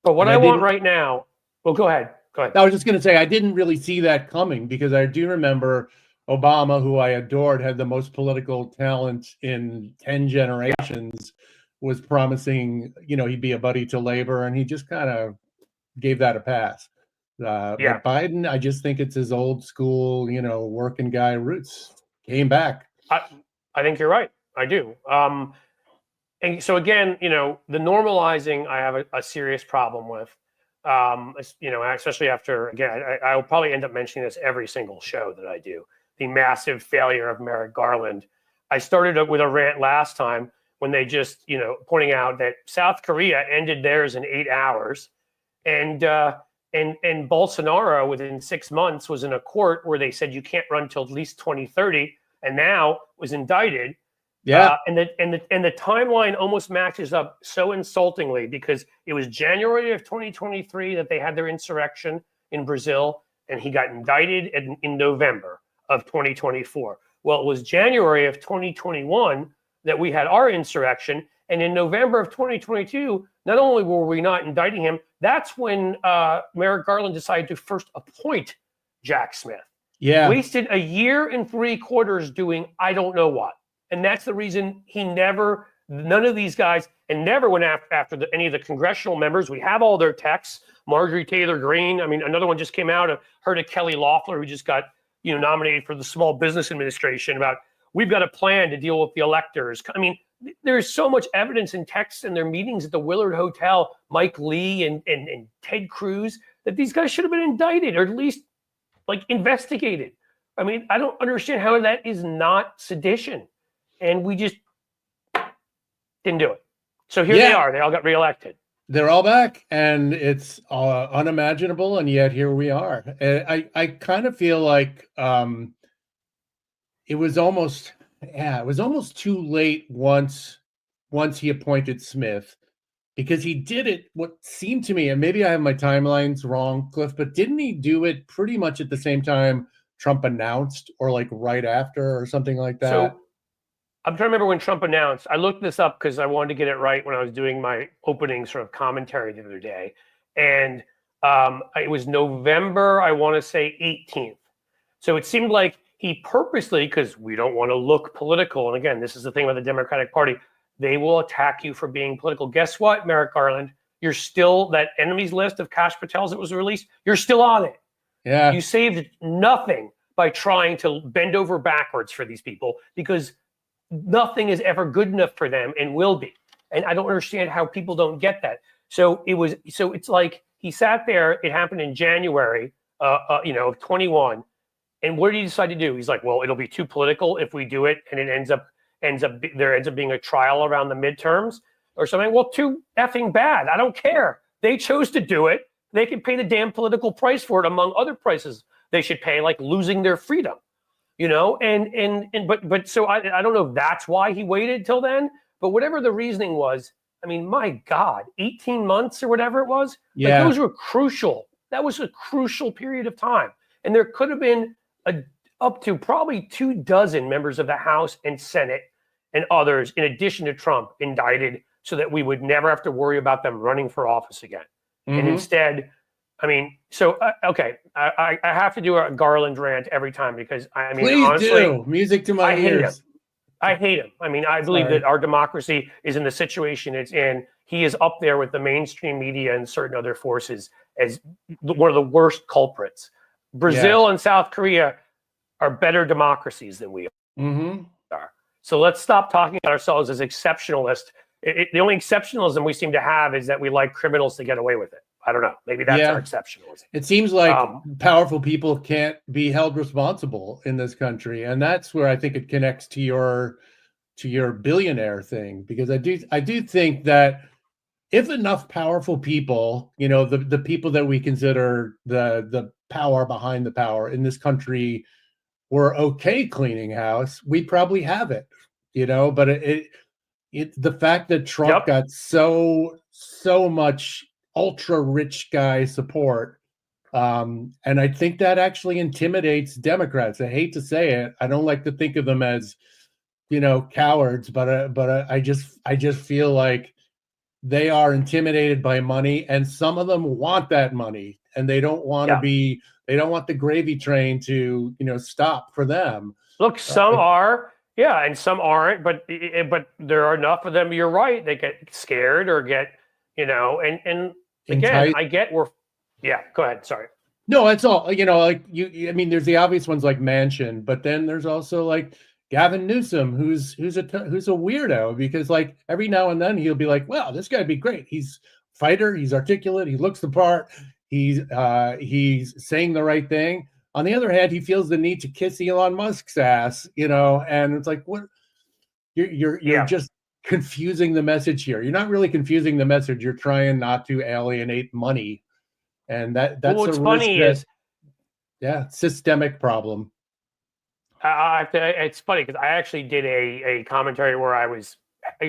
But what And I I want didn't- right now, well, go ahead. Go ahead. I was just going to say, I didn't really see that coming because I do remember Obama, who I adored, had the most political talent in 10 generations, was promising, he'd be a buddy to labor, and he just kind of gave that a pass. Yeah. But Biden, I just think it's his old school, working guy roots came back. I think you're right. I do. And so again, the normalizing, I have a serious problem with. Especially after, again, I'll probably end up mentioning this every single show that I do. The massive failure of Merrick Garland. I started with a rant last time when they just, pointing out that South Korea ended theirs in 8 hours, and Bolsonaro within 6 months was in a court where they said you can't run till at least 2030, and now was indicted. Yeah. And the timeline almost matches up so insultingly because it was January of 2023 that they had their insurrection in Brazil, and he got indicted in November of 2024. Well, it was January of 2021 that we had our insurrection, and in November of 2022, not only were we not indicting him, that's when Merrick Garland decided to first appoint Jack Smith. Yeah. Wasted a year and 3 quarters doing I don't know what. And that's the reason none of these guys, and never went after any of the congressional members. We have all their texts. Marjorie Taylor Greene. I mean, another one just came out. Heard of Kelly Loeffler, who just got nominated for the Small Business Administration, about we've got a plan to deal with the electors. I mean, there's so much evidence in texts in their meetings at the Willard Hotel, Mike Lee and Ted Cruz, that these guys should have been indicted or at least investigated. I mean, I don't understand how that is not sedition. And we just didn't do it. So here they are. They all got reelected. They're all back, and it's unimaginable, and yet here we are. I kind of feel like it was almost too late once he appointed Smith, because he did it what seemed to me, and maybe I have my timelines wrong, Cliff, but didn't he do it pretty much at the same time Trump announced, or right after, or something like that? So I'm trying to remember when Trump announced. I looked this up because I wanted to get it right when I was doing my opening sort of commentary the other day. And it was November, I want to say 18th. So it seemed like he purposely, because we don't want to look political. And again, this is the thing with the Democratic Party. They will attack you for being political. Guess what, Merrick Garland? You're still, that enemies list of Kash Patel's that was released, you're still on it. Yeah. You saved nothing by trying to bend over backwards for these people, because nothing is ever good enough for them and will be. And I don't understand how people don't get that. So it's like he sat there. It happened in January, of 21. And what did he decide to do? He's like, well, it'll be too political if we do it, and it ends up being a trial around the midterms or something. Well, too effing bad. I don't care. They chose to do it. They can pay the damn political price for it, among other prices they should pay, like losing their freedom. But so I don't know if that's why he waited till then, but whatever the reasoning was, I mean, my God, 18 months or whatever it was, those were crucial. That was a crucial period of time. And there could have been up to probably 24 members of the House and Senate and others, in addition to Trump, indicted, so that we would never have to worry about them running for office again. Mm-hmm. And instead, I mean, so, okay, I have to do a Garland rant every time, because Please honestly, do. Music to my ears. I hate him. I mean, I believe that our democracy is in the situation it's in. He is up there with the mainstream media and certain other forces as one of the worst culprits. Brazil and South Korea are better democracies than we are. So let's stop talking about ourselves as exceptionalist. The only exceptionalism we seem to have is that we like criminals to get away with it. I don't know. Maybe that's our exceptionalism. It seems like powerful people can't be held responsible in this country, and that's where I think it connects to your billionaire thing, because I do think that if enough powerful people, the people that we consider the power behind the power in this country, were okay cleaning house, we'd probably have it, But the fact that Trump got so much ultra rich guy support, and I think that actually intimidates Democrats. I hate to say it. I don't like to think of them as, cowards, but I just feel like they are intimidated by money, and some of them want that money, and they don't want to be. They don't want the gravy train to stop for them. Look, some are, yeah, and some aren't, but there are enough of them. You're right. They get scared or get, and again, I get yeah. Go ahead. Sorry. No, that's all. Like I mean, there's the obvious ones like Manchin, but then there's also like Gavin Newsom, who's a weirdo, because like every now and then he'll be like, "Well, this guy'd be great. He's a fighter. He's articulate. He looks the part. He's saying the right thing." On the other hand, he feels the need to kiss Elon Musk's ass, and it's like, what? You're just confusing the message here. You're not really confusing the message. You're trying not to alienate money. And that's what's funny is, systemic problem. It's funny because I actually did a commentary where I was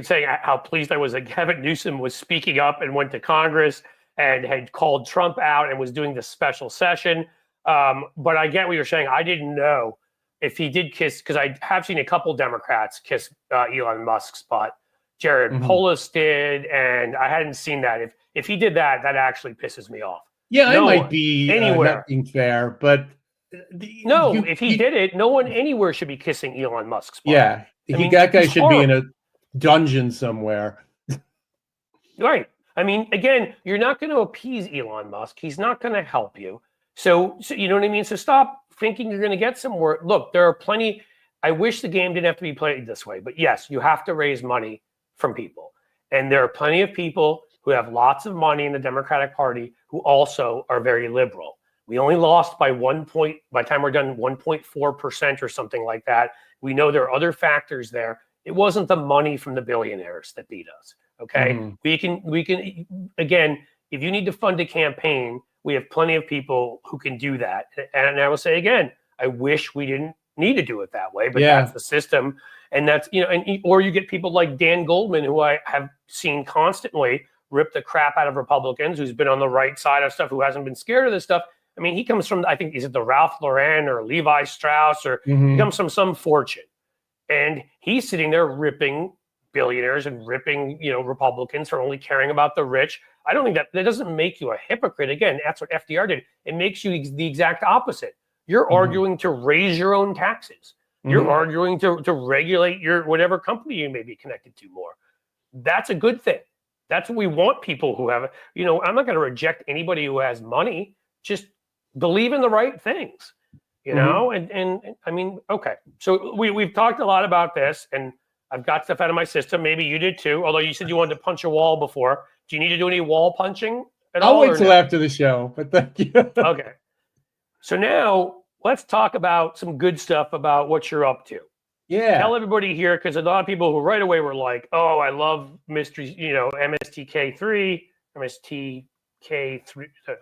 saying how pleased I was that Gavin Newsom was speaking up and went to Congress and had called Trump out and was doing this special session. But I get what you're saying. I didn't know if he did kiss, because I have seen a couple Democrats kiss Elon Musk's butt. Jared Polis did, and I hadn't seen that. If he did that, that actually pisses me off. Yeah, I might be not being fair, but if he did it, no one anywhere should be kissing Elon Musk's butt. Yeah, that guy should be in a dungeon somewhere. Right. I mean, again, you're not going to appease Elon Musk. He's not going to help you. So you know what I mean? So stop thinking you're going to get somewhere. Look, there are plenty. I wish the game didn't have to be played this way, but yes, you have to raise money from people. And there are plenty of people who have lots of money in the Democratic Party who also are very liberal. We only lost by by the time we're done, 1.4% or something like that. We know there are other factors there. It wasn't the money from the billionaires that beat us. Okay. We can, again, if you need to fund a campaign, we have plenty of people who can do that. And I will say again, I wish we didn't need to do it that way, but that's the system. And that's, or you get people like Dan Goldman, who I have seen constantly rip the crap out of Republicans, who's been on the right side of stuff, who hasn't been scared of this stuff. I mean, he comes from, I think, is it the Ralph Lauren or Levi Strauss, or he comes from some fortune. And he's sitting there ripping billionaires and ripping, Republicans for only caring about the rich. I don't think that doesn't make you a hypocrite. Again, that's what FDR did. It makes you the exact opposite. You're arguing to raise your own taxes. You're arguing to regulate your whatever company you may be connected to more. That's a good thing. That's what we want people who have, I'm not going to reject anybody who has money. Just believe in the right things, and I mean, okay. So we've talked a lot about this, and I've got stuff out of my system. Maybe you did too, although you said you wanted to punch a wall before. Do you need to do any wall punching at all? I'll wait till after the show, but thank you. Okay. So now let's talk about some good stuff about what you're up to. Yeah. Tell everybody here, because a lot of people who right away were like, "Oh, I love mysteries," MSTK3, MSTK3.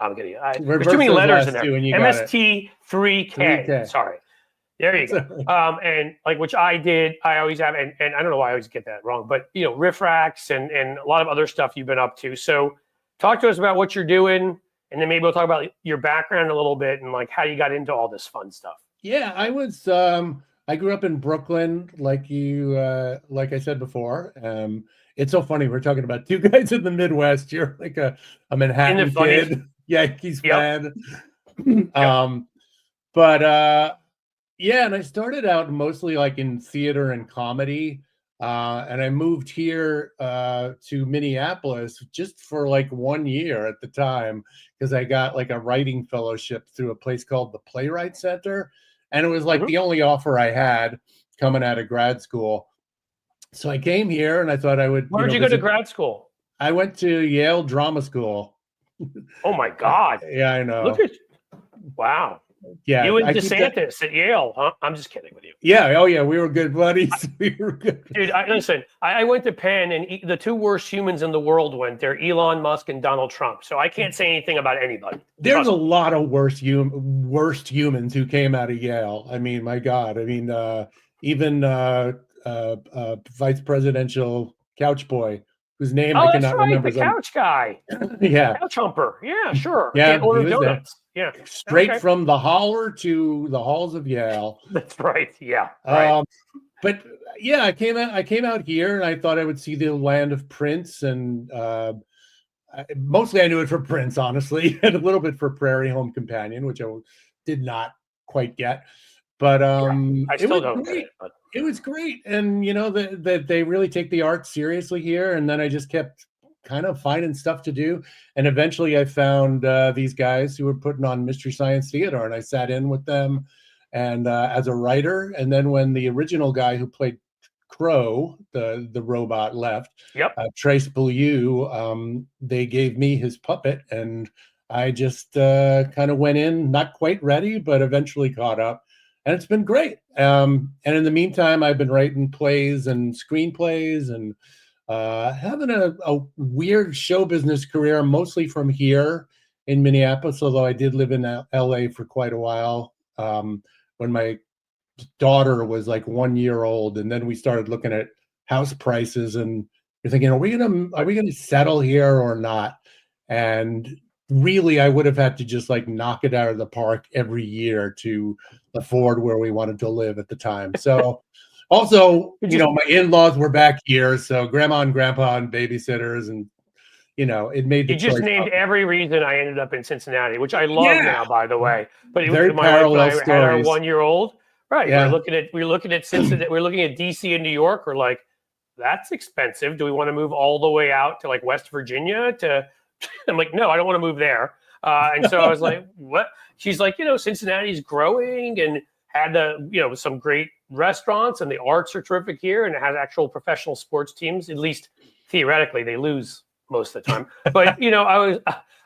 I'm getting it. There's too many letters in there. MST3K. Sorry. There you go. And like, which I did, I always have, and I don't know why I always get that wrong, but riff racks and a lot of other stuff you've been up to. So talk to us about what you're doing, and then maybe we'll talk about your background a little bit and like how you got into all this fun stuff. Yeah, I grew up in Brooklyn, like I said before. It's so funny. We're talking about two guys in the Midwest. You're like a Manhattan kid. Yankees fan. Yeah, and I started out mostly like in theater and comedy. And I moved here to Minneapolis just for like 1 year at the time, because I got like a writing fellowship through a place called the Playwright Center. And it was like the only offer I had coming out of grad school. So I came here and I thought I would. Where did you go to grad school? I went to Yale Drama School. Oh my God. Yeah, I know. Look at wow. Yeah. You and DeSantis at Yale, huh? I'm just kidding with you. Yeah. Oh yeah. We were good buddies. We were good. Dude, listen, I went to Penn, and the two worst humans in the world went there, Elon Musk and Donald Trump. So I can't say anything about anybody. There's a lot of worst humans who came out of Yale. I mean, my God. I mean, even vice presidential couch boy, whose name I cannot remember. The couch guy. Yeah. Couch humper. Yeah, sure. Yeah. Can't order donuts. Yeah. Straight from the holler to the halls of Yale. That's right. Yeah. Right. but yeah, I came out here and I thought I would see the land of Prince, and mostly I knew it for Prince, honestly, and a little bit for Prairie Home Companion, which I did not quite get. But I it still was don't get great. it. But It was great, and you know that they really take the art seriously here. And then I just kept kind of finding stuff to do, and eventually I found these guys who were putting on Mystery Science Theater, and I sat in with them, and as a writer. And then when the original guy who played Crow, the robot, left, yep. Trace Beaulieu, they gave me his puppet, and I just kind of went in, not quite ready, but eventually caught up, and it's been great. And in the meantime, I've been writing plays and screenplays, and having a weird show business career, mostly from here in Minneapolis, although I did live in LA for quite a while when my daughter was like 1 year old, and then we started looking at house prices, and you're thinking, are we gonna settle here or not? And really, I would have had to just like knock it out of the park every year to afford where we wanted to live at the time. So also, you know, my in-laws were back here, so grandma and grandpa and babysitters, and you know, it made the You just choice. named every reason I ended up in Cincinnati, which I love now, by the way. But Very my wife and parallel I had our stories. 1-year-old. Right. Yeah. We're looking at Cincinnati. We're looking at DC and New York. We're like, that's expensive. Do we want to move all the way out to like West Virginia? I'm like, no, I don't want to move there. And so I was like, what? She's like, you know, Cincinnati's growing and had some great restaurants, and the arts are terrific here, and it has actual professional sports teams. At least theoretically, they lose most of the time. But you know,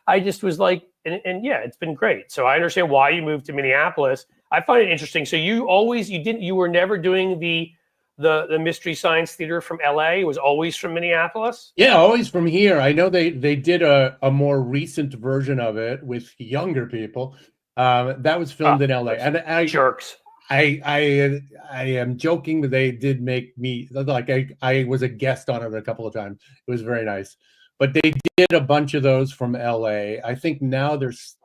I just was like, and yeah, it's been great. So I understand why you moved to Minneapolis. I find it interesting. So you were never doing the Mystery Science Theater from LA. It was always from Minneapolis. Yeah, always from here. I know they did a more recent version of it with younger people. That was filmed in LA, and jerks. I am joking, but they did make me like I was a guest on it a couple of times. It was very nice. But they did a bunch of those from LA. I think now there's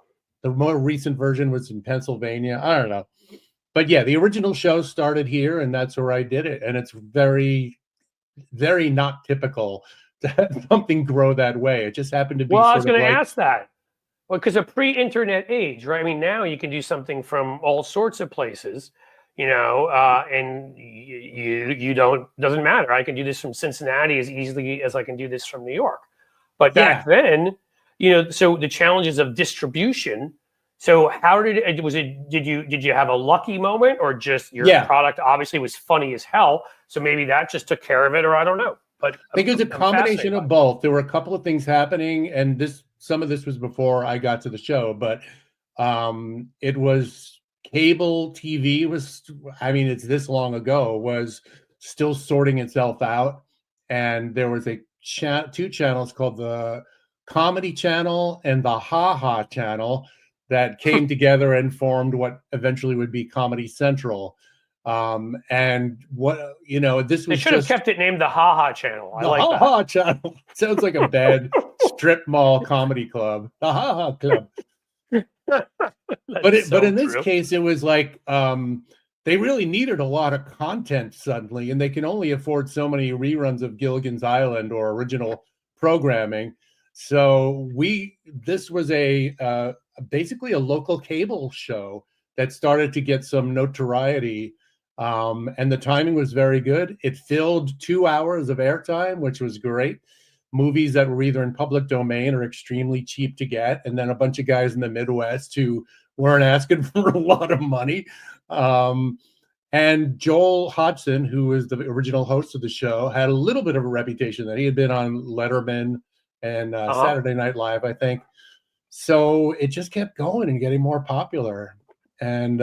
the more recent version was in Pennsylvania. I don't know. But yeah, the original show started here, and that's where I did it. And it's very, very not typical to have something grow that way. It just happened to be. Well, I was going to ask that. Well, because a pre-internet age, right? I mean, now you can do something from all sorts of places, you know, and you doesn't matter. I can do this from Cincinnati as easily as I can do this from New York. But back then, you know, so the challenges of distribution. So how did you have a lucky moment, or just your product obviously was funny as hell? So maybe that just took care of it, or I don't know. But I think it was a combination of both. There were a couple of things happening, and some of this was before I got to the show, but it was cable TV it's this long ago, was still sorting itself out. And there was two channels called the Comedy Channel and the Ha Ha Channel that came together and formed what eventually would be Comedy Central. And what, you know, this was they should have kept it named the Ha Ha Channel. I like Ha Ha Channel. Sounds like a bad strip mall comedy club. The Ha Ha Club. But in this case, it was like they really needed a lot of content suddenly, and they can only afford so many reruns of Gilligan's Island or original programming. So this was basically a local cable show that started to get some notoriety, and the timing was very good. It filled 2 hours of airtime, which was great. Movies that were either in public domain or extremely cheap to get, and then a bunch of guys in the Midwest who weren't asking for a lot of money. And Joel Hodgson, who was the original host of the show, had a little bit of a reputation that he had been on Letterman and Saturday Night Live, I think. So it just kept going and getting more popular. And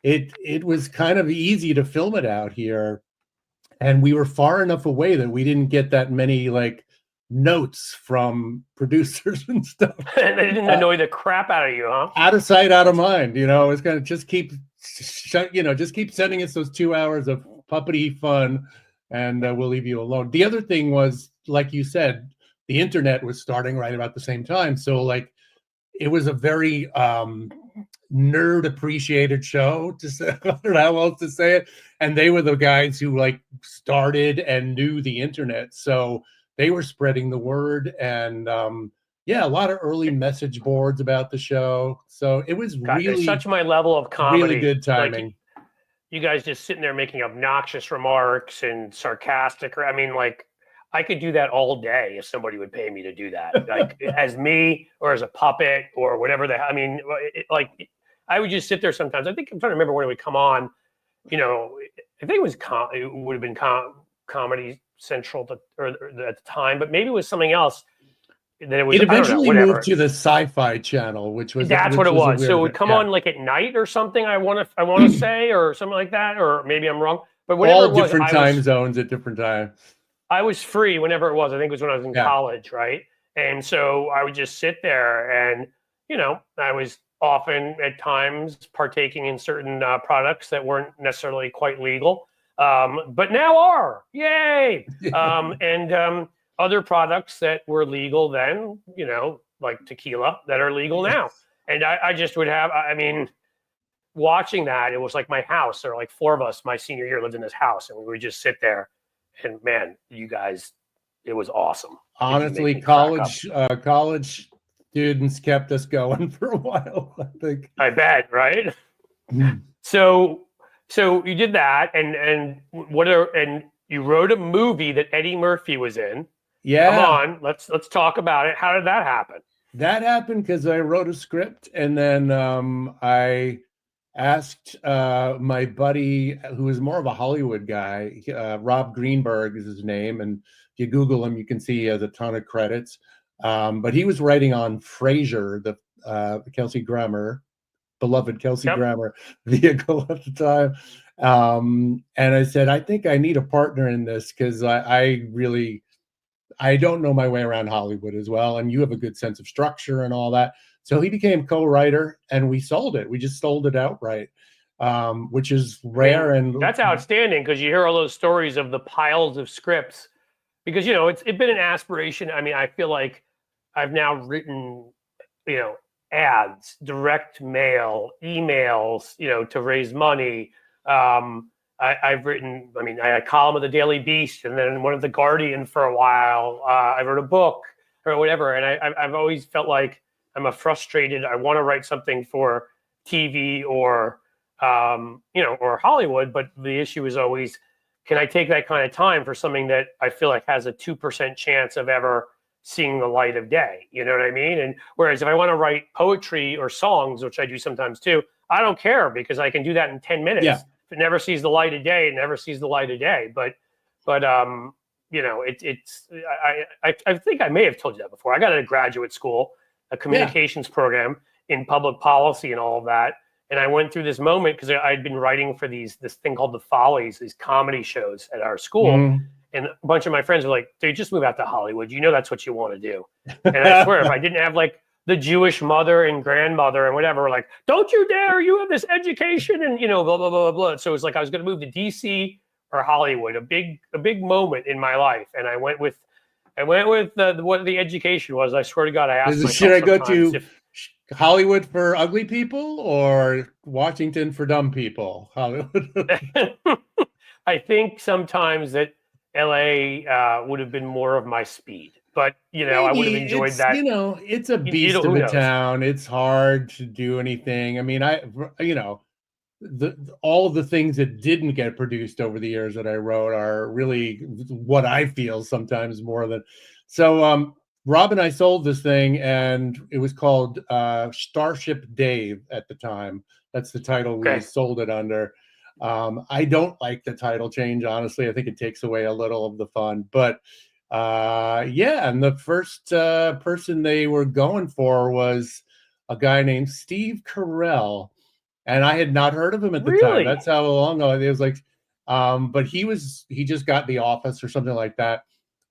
it was kind of easy to film it out here. And we were far enough away that we didn't get that many like notes from producers and stuff. And they didn't annoy the crap out of you, huh? Out of sight, out of mind. You know, it's gonna just keep sending us those 2 hours of puppety fun, and we'll leave you alone. The other thing was, like you said, the internet was starting right about the same time. So like it was a very nerd appreciated show, to say, I don't know how else to say it. And they were the guys who like started and knew the internet, so they were spreading the word. And yeah, a lot of early message boards about the show. So it was God, really it's such my level of comedy. really good timing. Like, you guys just sitting there making obnoxious remarks and sarcastic, or I mean, like, I could do that all day if somebody would pay me to do that, like as me or as a puppet or whatever the hell. I mean, like, I would just sit there sometimes. I think I'm trying to remember when it would come on. You know, I think it was it would have been Comedy Central at the time, but maybe it was something else. That it was. It eventually I don't know, moved to the Sci-Fi Channel, which was that's which what it was. was. So it would come on like at night or something. I want to say, or something like that, or maybe I'm wrong. But whatever all it was, different time zones at different times. I was free whenever it was. I think it was when I was in college, right? And so I would just sit there, and you know, I was often at times partaking in certain products that weren't necessarily quite legal, but now are. Yay! And other products that were legal then, you know, like tequila, that are legal now. And I just would have, I mean, watching that, it was like my house. There were like 4 of us my senior year lived in this house, and we would just sit there. And man, you guys, it was awesome. Honestly, college students kept us going for a while, I think. I bet, right? So you did that, and you wrote a movie that Eddie Murphy was in. Yeah. Come on, let's talk about it. How did that happen? That happened because I wrote a script, and then I asked my buddy, who is more of a Hollywood guy, Rob Greenberg is his name, and if you Google him, you can see he has a ton of credits. But he was writing on Frasier, the Kelsey Grammer, beloved Kelsey Grammer vehicle at the time. And I said, I think I need a partner in this because I don't know my way around Hollywood as well, and you have a good sense of structure and all that. So he became co-writer, and we sold it. We just sold it outright, which is rare. And that's outstanding, because you hear all those stories of the piles of scripts. Because, you know, it's been an aspiration. I mean, I feel like I've now written, you know, ads, direct mail, emails, you know, to raise money. I've written, I mean, I had a column of the Daily Beast, and then one of the Guardian for a while. I wrote a book or whatever. And I've always felt like I'm I want to write something for TV or, you know, or Hollywood. But the issue is always, can I take that kind of time for something that I feel like has a 2% chance of ever seeing the light of day? You know what I mean? And whereas if I want to write poetry or songs, which I do sometimes too, I don't care, because I can do that in 10 minutes. Yeah. If it never sees the light of day, it never sees the light of day. But you know, I think I may have told you that before. I got out of graduate school, a communications program in public policy and all of that. And I went through this moment because I'd been writing for this thing called the Follies, these comedy shows at our school. And a bunch of my friends were like, dude, just move out to Hollywood. You know, that's what you want to do. And I swear, if I didn't have like the Jewish mother and grandmother and whatever, were like, don't you dare, you have this education and, you know, blah, blah, blah, blah. So it was like, I was going to move to DC or Hollywood, a big moment in my life. And I went with what the education was. I swear to God, I asked myself, should I go to Hollywood for ugly people or Washington for dumb people? Hollywood. I think sometimes that LA would have been more of my speed, but you know, I would have enjoyed that. You know, it's a beast of a town. It's hard to do anything. I mean, you know, all of the things that didn't get produced over the years that I wrote are really what I feel sometimes more than. So Rob and I sold this thing, and it was called Starship Dave at the time. That's the title we sold it under. I don't like the title change, honestly. I think it takes away a little of the fun. But yeah, and the first person they were going for was a guy named Steve Carell. And I had not heard of him at the time. That's how long ago it was. Like, but he just got The Office or something like that.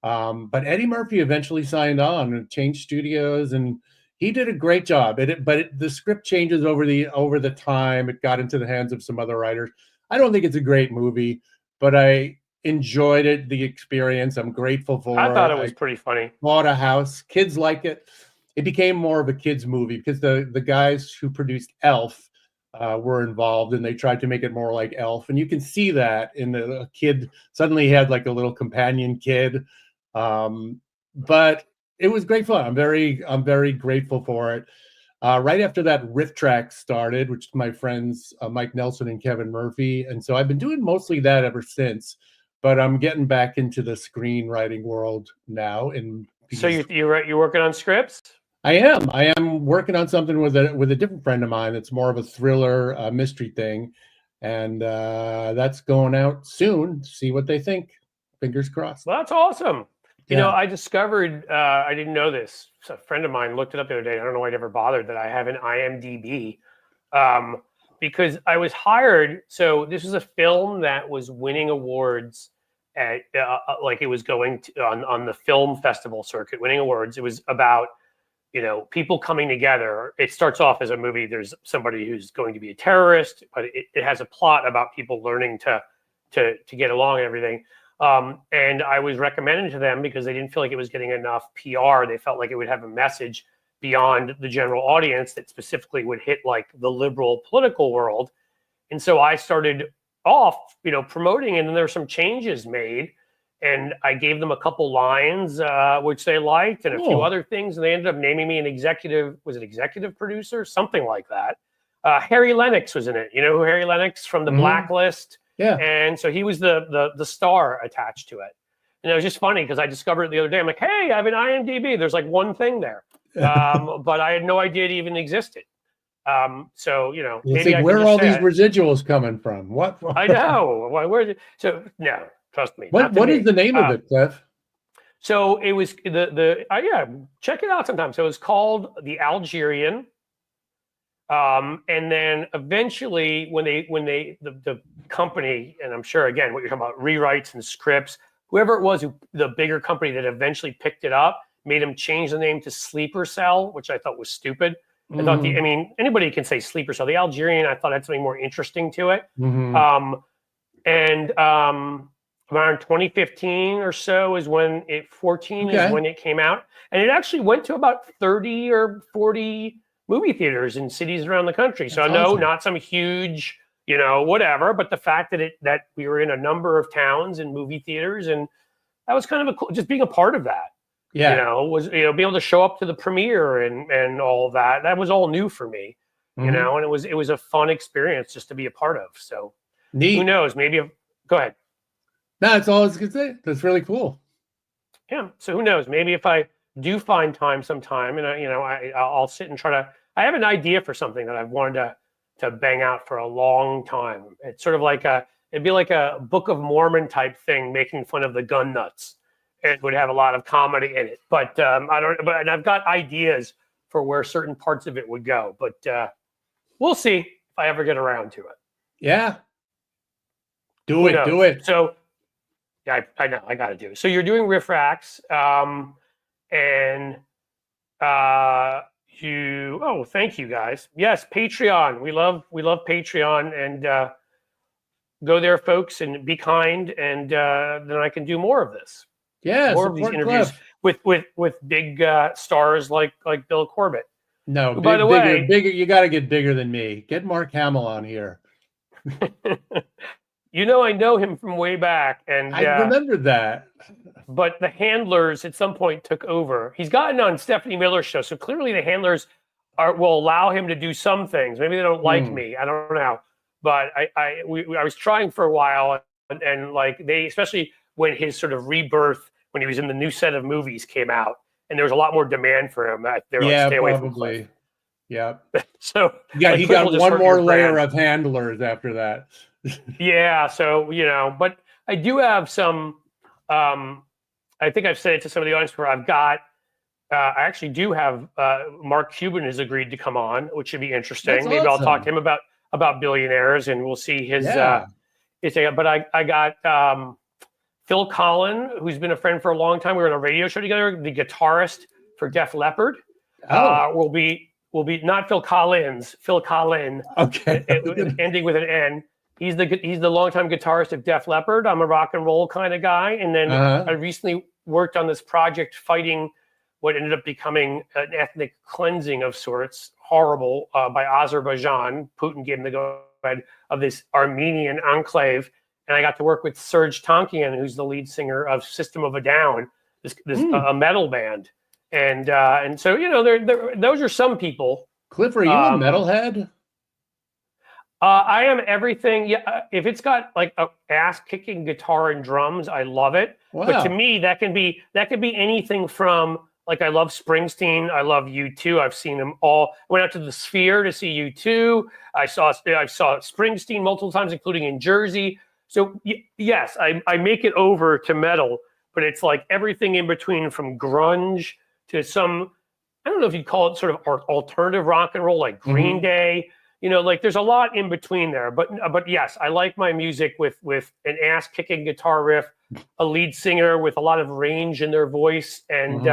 But Eddie Murphy eventually signed on and changed studios, and he did a great job. The script changes over the time. It got into the hands of some other writers. I don't think it's a great movie, but I enjoyed it, the experience. I'm grateful for it. I thought it was pretty funny. Bought a house. Kids like it. it became more of a kids movie because the guys who produced Elf were involved, and they tried to make it more like Elf, and you can see that in the kid suddenly had like a little companion kid, but it was great fun. I'm very grateful for it. Right after that, Riff Track started, which is my friends Mike Nelson and Kevin Murphy, and so I've been doing mostly that ever since. But I'm getting back into the screenwriting world now. And so you're working on scripts? I am working on something with a different friend of mine. It's more of a thriller mystery thing, and that's going out soon. See what they think. Fingers crossed. Well, that's awesome. You Yeah. know, I discovered, I didn't know this. So a friend of mine looked it up the other day. I don't know why I never bothered that I have an IMDb because I was hired. So this was a film that was winning awards at, like it was going to, on the film festival circuit, winning awards. It was about, you know, people coming together. It starts off as a movie. There's somebody who's going to be a terrorist, but it has a plot about people learning to get along and everything. And I was recommended to them because they didn't feel like it was getting enough PR. They felt like it would have a message beyond the general audience that specifically would hit like the liberal political world. And so I started off, you know, promoting, and then there were some changes made, and I gave them a couple lines, which they liked, and a few other things. And they ended up naming me an executive, was it executive producer? Something like that. Harry Lennox was in it. You know who Harry Lennox from The Blacklist? Yeah. And so he was the star attached to it. And it was just funny because I discovered it the other day. I'm like, hey, I have an IMDb. There's like one thing there. But I had no idea it even existed. So, you know, maybe where are all these residuals coming from? What? I know. Where? So, no, trust me. What is the name of it, Cliff? So it was yeah, check it out sometime. So it was called The Algerian. And then eventually when the company, and I'm sure again what you're talking about, rewrites and scripts, whoever it was, the bigger company that eventually picked it up, made them change the name to Sleeper Cell, which I thought was stupid. I thought I mean, anybody can say Sleeper Cell. The Algerian, I thought had something more interesting to it. And around 2015 or so is when is when it came out. And it actually went to about 30 or 40 movie theaters in cities around the country. So I know not some huge, you know, whatever, but the fact that we were in a number of towns and movie theaters, and that was kind of just being a part of that. Yeah. You know, was, you know, be able to show up to the premiere and all of that. That was all new for me, you know, and it was a fun experience just to be a part of. So neat. Who knows? Maybe go ahead. No, that's all I was gonna say. That's really cool. Yeah. So who knows? Maybe if I do find time sometime, and I'll sit and try to. I have an idea for something that I've wanted to bang out for a long time. It's sort of like it'd be like a Book of Mormon type thing, making fun of the gun nuts. It would have a lot of comedy in it, but and I've got ideas for where certain parts of it would go, but we'll see if I ever get around to it. Yeah. Do it. So yeah, I know I got to do it. So you're doing riff racks, and thank you guys. Yes, Patreon. We love Patreon, and go there, folks, and be kind, and then I can do more of this. Yeah, more of these interviews with big stars like Bill Corbett. No, by the way, bigger. You got to get bigger than me. Get Mark Hamill on here. You know, I know him from way back, and I remember that. But the handlers at some point took over. He's gotten on Stephanie Miller's show, so clearly the handlers will allow him to do some things. Maybe they don't like me. I don't know. But I was trying for a while, and like they, especially when his sort of rebirth, when he was in the new set of movies came out, and there was a lot more demand for him. They were like, stay away from Cliff. Yeah. So yeah, he got one more layer of handlers after that. Yeah. So, you know, but I do have some, I think I've said it to some of the audience where I've got, I actually do have, Mark Cuban has agreed to come on, which should be interesting. That's Maybe awesome. I'll talk to him about billionaires, and we'll see his, but I got, Phil Collin, who's been a friend for a long time. We were on a radio show together, the guitarist for Def Leppard. Will be not Phil Collins, Phil Collin. Okay. Ending with an N. He's the longtime guitarist of Def Leppard. I'm a rock and roll kind of guy. And then I recently worked on this project fighting what ended up becoming an ethnic cleansing of sorts, horrible, by Azerbaijan. Putin gave them the go-ahead of this Armenian enclave. And I got to work with Serge Tankian, who's the lead singer of System of a Down, a metal band. And so, those are some people. Cliff, are you a metalhead? I am everything. Yeah, if it's got like a ass-kicking guitar and drums, I love it. Wow. But to me, that can be anything from, like, I love Springsteen. I love U2. I've seen them all. I went out to the Sphere to see U2. I saw Springsteen multiple times, including in Jersey. So yes, I make it over to metal, but it's like everything in between, from grunge to some, I don't know if you'd call it sort of alternative rock and roll, like Green Day. Like there's a lot in between there. But yes, I like my music with an ass-kicking guitar riff, a lead singer with a lot of range in their voice, and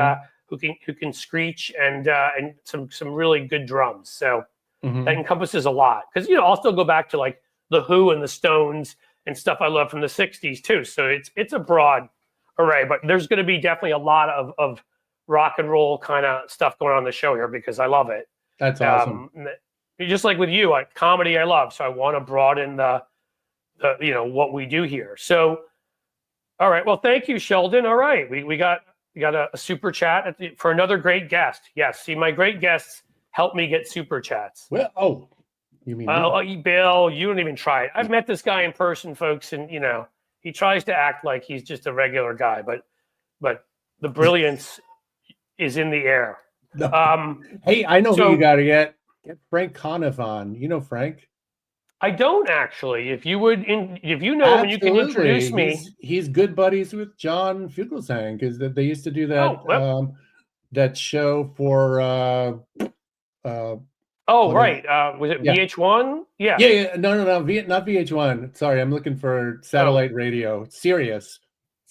who can screech, and some really good drums. So that encompasses a lot. Because I'll still go back to like the Who and the Stones and stuff I love from the 60s too. So it's a broad array, but there's going to be definitely a lot of rock and roll kind of stuff going on the show here, because I love it. That's awesome. Just like with you, like comedy I love. So I want to broaden the what we do here. So, all right. Well, thank you, Sheldon. All right. We got a super chat for another great guest. Yes. See, my great guests help me get super chats. Well, you mean Bill, you don't even try it. I've met this guy in person, folks, and he tries to act like he's just a regular guy, but the brilliance is in the air. No. Hey, I know who you got to get Frank Conniff on. You know Frank? I don't actually. If you know him, and you can introduce me. He's good buddies with John Fugelsang, because they used to do that that show for right. Was it VH1? Yeah. Yeah. No. Not VH1. Sorry, I'm looking for satellite radio. Sirius.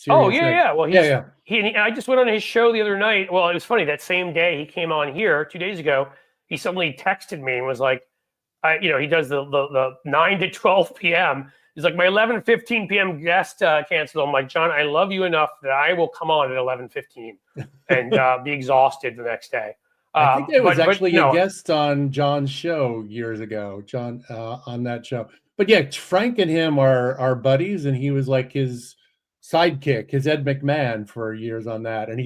Oh, yeah. Well, I just went on his show the other night. Well, it was funny. That same day he came on here 2 days ago, he suddenly texted me and was like, he does the 9 to 12 p.m. He's like, my 11:15 p.m. guest canceled. I'm like, John, I love you enough that I will come on at 11:15 and be exhausted the next day. I think there was actually a guest on John's show years ago, John, on that show. But yeah, Frank and him are buddies, and he was like his sidekick, his Ed McMahon for years on that. And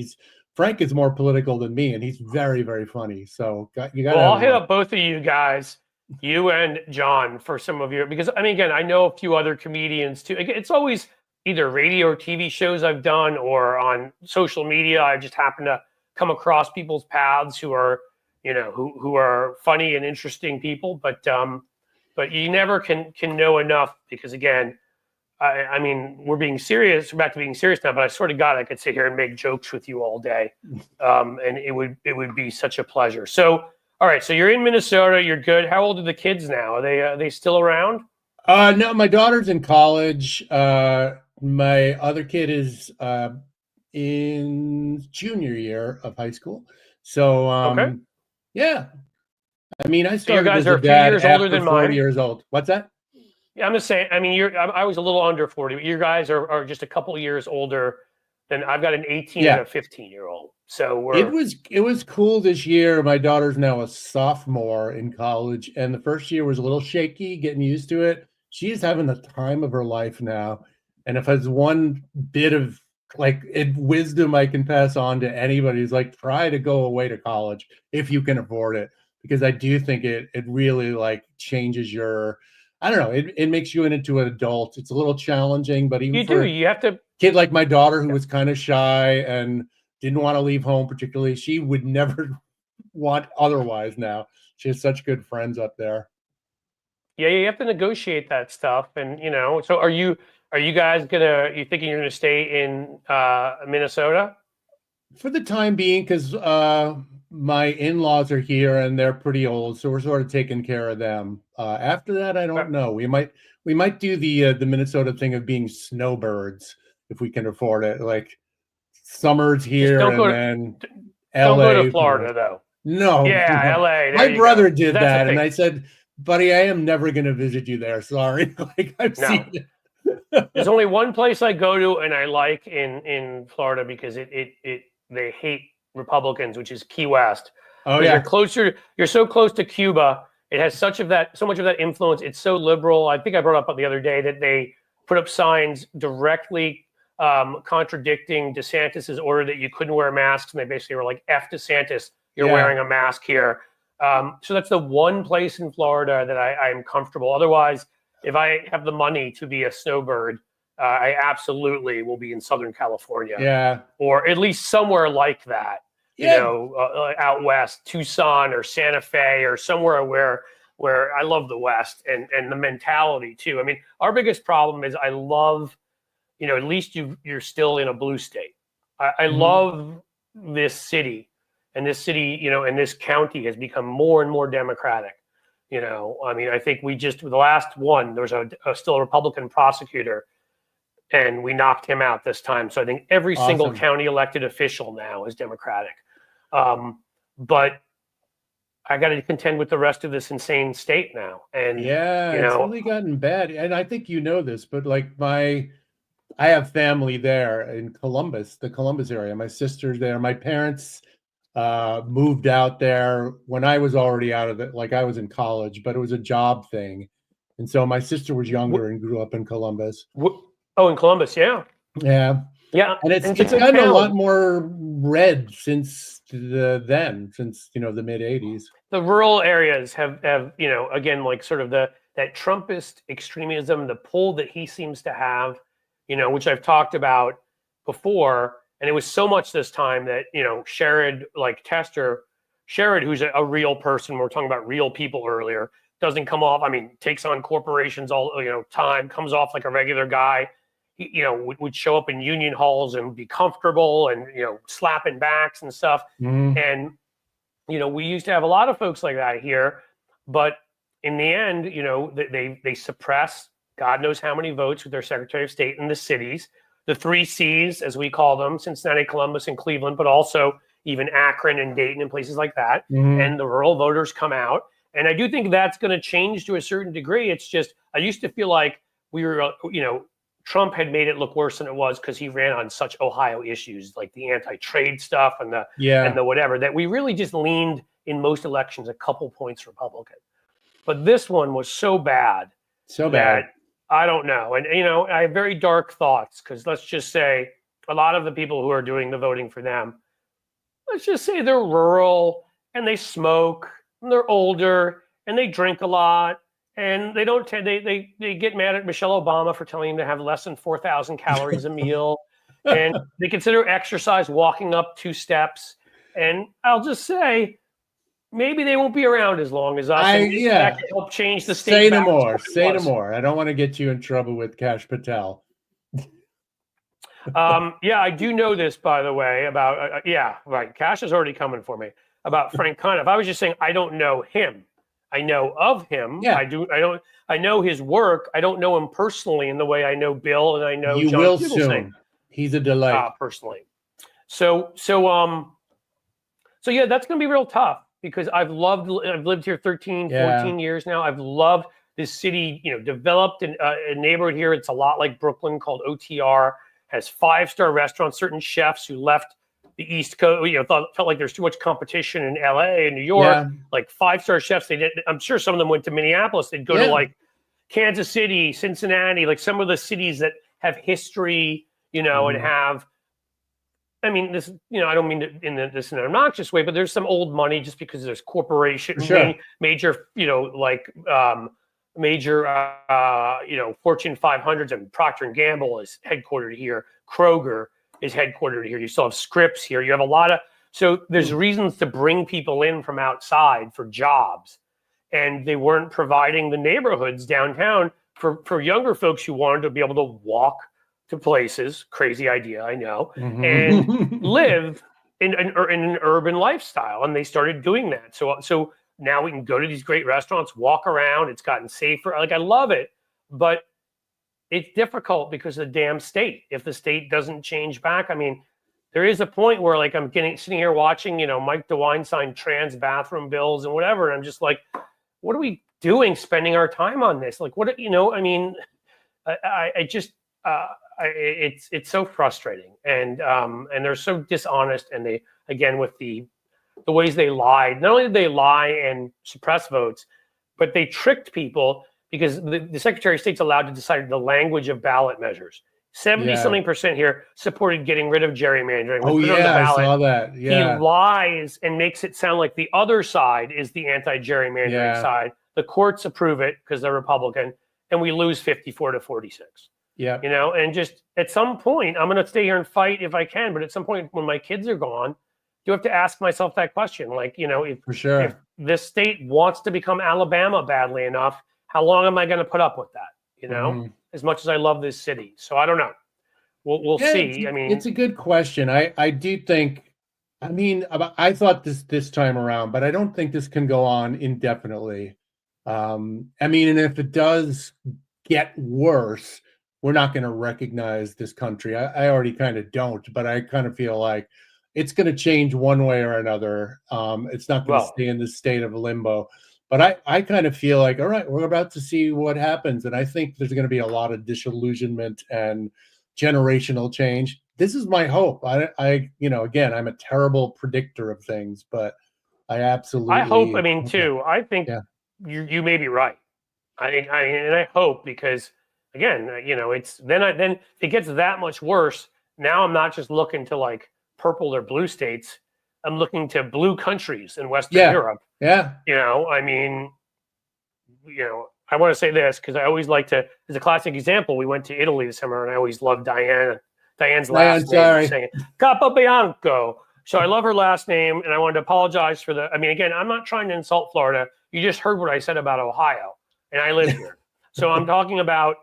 Frank is more political than me, and he's very, very funny. So you got. Well, I'll hit up both of you guys, you and John, for some of your, because I mean, again, I know a few other comedians too. It's always either radio or TV shows I've done, or on social media. I just happen to come across people's paths who are, who are funny and interesting people. But you never can know enough, because again, I mean, we're being serious. We're back to being serious now, but I swear to God, I could sit here and make jokes with you all day, and it would be such a pleasure. So, all right, so you're in Minnesota. You're good. How old are the kids now? Are they still around? No, my daughter's in college. My other kid is in junior year of high school. So, okay. Yeah. I mean, I started you guys as are a a few dad years older after than 40 mine. years old. What's that? Yeah, I'm just saying. I mean, I was a little under 40. But you guys are just a couple of years older than I've got an 18 and a 15-year-old. So it was cool this year. My daughter's now a sophomore in college, and the first year was a little shaky, getting used to it. She's having the time of her life now. And if there's one bit of wisdom I can pass on to anybody, is like, try to go away to college if you can afford it, because I do think it really changes your, I don't know, it makes you into an adult. It's a little challenging, but even you have to. Kid like my daughter, who was kind of shy and didn't want to leave home particularly, she would never want otherwise now. She has such good friends up there. Yeah, you have to negotiate that stuff. And, so are you guys you thinking you're going to stay in Minnesota? For the time being, because my in-laws are here and they're pretty old, so we're sort of taking care of them. After that, I don't know. We might do the Minnesota thing of being snowbirds if we can afford it. Like summers here then LA. Don't go to Florida though. No. Yeah, no. LA. My brother did that, and I said, buddy, I am never going to visit you there. Sorry. I've seen it. There's only one place I go to and I like in Florida, because they hate Republicans, which is Key West. Oh You're yeah. closer. You're so close to Cuba. It has so much of that influence. It's so liberal. I think I brought up the other day that they put up signs directly contradicting DeSantis's order that you couldn't wear masks, and they basically were like, "F DeSantis, you're wearing a mask here." So that's the one place in Florida that I am comfortable. Otherwise, if I have the money to be a snowbird, I absolutely will be in Southern California. Yeah. Or at least somewhere like that. Yeah. You know, out west, Tucson or Santa Fe or somewhere where I love the West and the mentality too. I mean, our biggest problem is I love, you know, at least you're still in a blue state. I love this city, and this city, you know, and this county has become more and more Democratic. You know, I mean, I think the last one, there was still a Republican prosecutor, and we knocked him out this time. So I think every single county elected official now is Democratic. But I got to contend with the rest of this insane state now. And yeah, it's really gotten bad. And I think you know this, but like I have family there in Columbus, the Columbus area. My sister's there. My parents moved out there when I was already out of it. Like I was in college, but it was a job thing. And so my sister was younger and grew up in Columbus. Oh, in Columbus, yeah. Yeah. Yeah. And it's gotten a lot more red since then, you know, the mid 80s. The rural areas have, you know, again, like sort of that Trumpist extremism, the pull that he seems to have, you know, which I've talked about before. And it was so much this time that, you know, Sherrod, like Tester, Sherrod, who's a real person, we were talking about real people earlier, doesn't come off, I mean, takes on corporations all, you know, time, comes off like a regular guy. He, you know, would show up in union halls and be comfortable and, you know, slapping backs and stuff. And, you know, we used to have a lot of folks like that here, but in the end, you know, they suppress God knows how many votes with their Secretary of State in the cities, the 3 Cs, as we call them, Cincinnati, Columbus, and Cleveland, but also even Akron and Dayton and places like that. And the rural voters come out. And I do think that's going to change to a certain degree. It's just, I used to feel like we were, you know, Trump had made it look worse than it was because he ran on such Ohio issues like the anti-trade stuff and the whatever, that we really just leaned in most elections a couple points Republican. But this one was so bad. That I don't know. And, you know, I have very dark thoughts because let's just say a lot of the people who are doing the voting for them, let's just say they're rural and they smoke and they're older and they drink a lot. And they don't they get mad at Michelle Obama for telling them to have less than 4,000 calories a meal. And they consider exercise walking up 2 steps. And I'll just say, maybe they won't be around as long as us. That can help change the state. Say no more. Say no more. I don't want to get you in trouble with Kash Patel. Yeah, I do know this, by the way, about, right. Kash is already coming for me about Frank Conniff. I was just saying, I don't know him. I know of him. Yeah. I know his work. I don't know him personally in the way I know Bill and I know you John will soon. He's a delight personally. So yeah, that's going to be real tough because I've lived here 13, 14 years now. I've loved this city, you know, developed a neighborhood here. It's a lot like Brooklyn called OTR, has 5-star restaurants, certain chefs who left the East Coast, you know, felt like there's too much competition in LA and New York, like 5-star chefs. I'm sure some of them went to Minneapolis. They'd go to like Kansas City, Cincinnati, like some of the cities that have history, you know, and have, I mean, this, you know, I don't mean to, in an obnoxious way, but there's some old money just because there's corporations, major, you know, like major, you know, Fortune 500s, and Procter & Gamble is headquartered here. Kroger is headquartered here. You still have Scripps here. You have a lot of, so there's reasons to bring people in from outside for jobs. And they weren't providing the neighborhoods downtown for younger folks who wanted to be able to walk to places, crazy idea, I know, and live in an urban lifestyle. And they started doing that. So now we can go to these great restaurants, walk around. It's gotten safer. Like, I love it, but it's difficult because of the damn state. If the state doesn't change back, I mean, there is a point where, like, I'm sitting here watching, you know, Mike DeWine sign trans bathroom bills and whatever. And I'm just like, what are we doing spending our time on this? Like, what, you know, I mean, I it's so frustrating, and they're so dishonest, and they, again, with the ways they lied. Not only did they lie and suppress votes, but they tricked people, because the Secretary of State's allowed to decide the language of ballot measures. 70-something% here supported getting rid of gerrymandering. Oh, yeah, I saw that. Yeah. He lies and makes it sound like the other side is the anti-gerrymandering side. The courts approve it because they're Republican, and we lose 54-46. Yeah. You know, and just at some point, I'm going to stay here and fight if I can. But at some point, when my kids are gone, you have to ask myself that question. Like, you know, if this state wants to become Alabama badly enough, how long am I going to put up with that? You know, as much as I love this city. So I don't know. We'll see. I mean, it's a good question. I do think, I mean, I thought this time around, but I don't think this can go on indefinitely. I mean, and if it does get worse, we're not going to recognize this country. I already kind of don't, but I kind of feel like it's going to change one way or another. It's not going to stay in this state of limbo. But I kind of feel like, all right, we're about to see what happens. And I think there's going to be a lot of disillusionment and generational change. This is my hope. I you know, again, I'm a terrible predictor of things, but I absolutely. I hope, I mean, too, I think you may be right. And I hope, because again, you know, it's then if it gets that much worse, now I'm not just looking to like purple or blue states. I'm looking to blue countries in Western Europe. Yeah. You know, I mean, you know, I want to say this because I always like to, as a classic example, we went to Italy this summer, and I always loved Diane's last name, saying Capobianco. So I love her last name, and I wanted to apologize for I mean, again, I'm not trying to insult Florida. You just heard what I said about Ohio, and I live here. So I'm talking about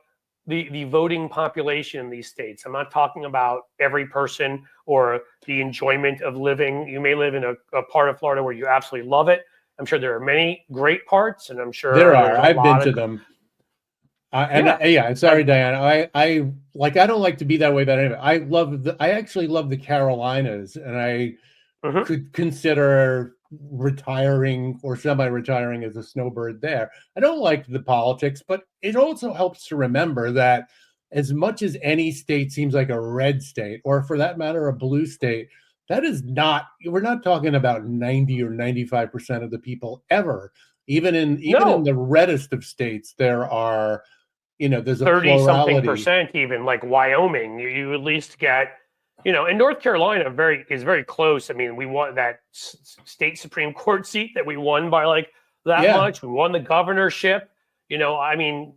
the voting population in these states. I'm not talking about every person or the enjoyment of living. You may live in a part of Florida where you absolutely love it. I'm sure there are many great parts, and I'm sure there are. I've been to them. Sorry, Diane. I don't like to be that way, but anyway, I actually love the Carolinas, and I could consider retiring or semi-retiring as a snowbird there. I don't like the politics, but it also helps to remember that as much as any state seems like a red state, or for that matter, a blue state, that is not, we're not talking about 90 or 95% of the people ever. Even in the reddest of states, there are, you know, there's a 30-something% even, like Wyoming, you at least get, you know, and North Carolina is very close. I mean, we won that state Supreme Court seat that we won by like that much. We won the governorship. You know, I mean,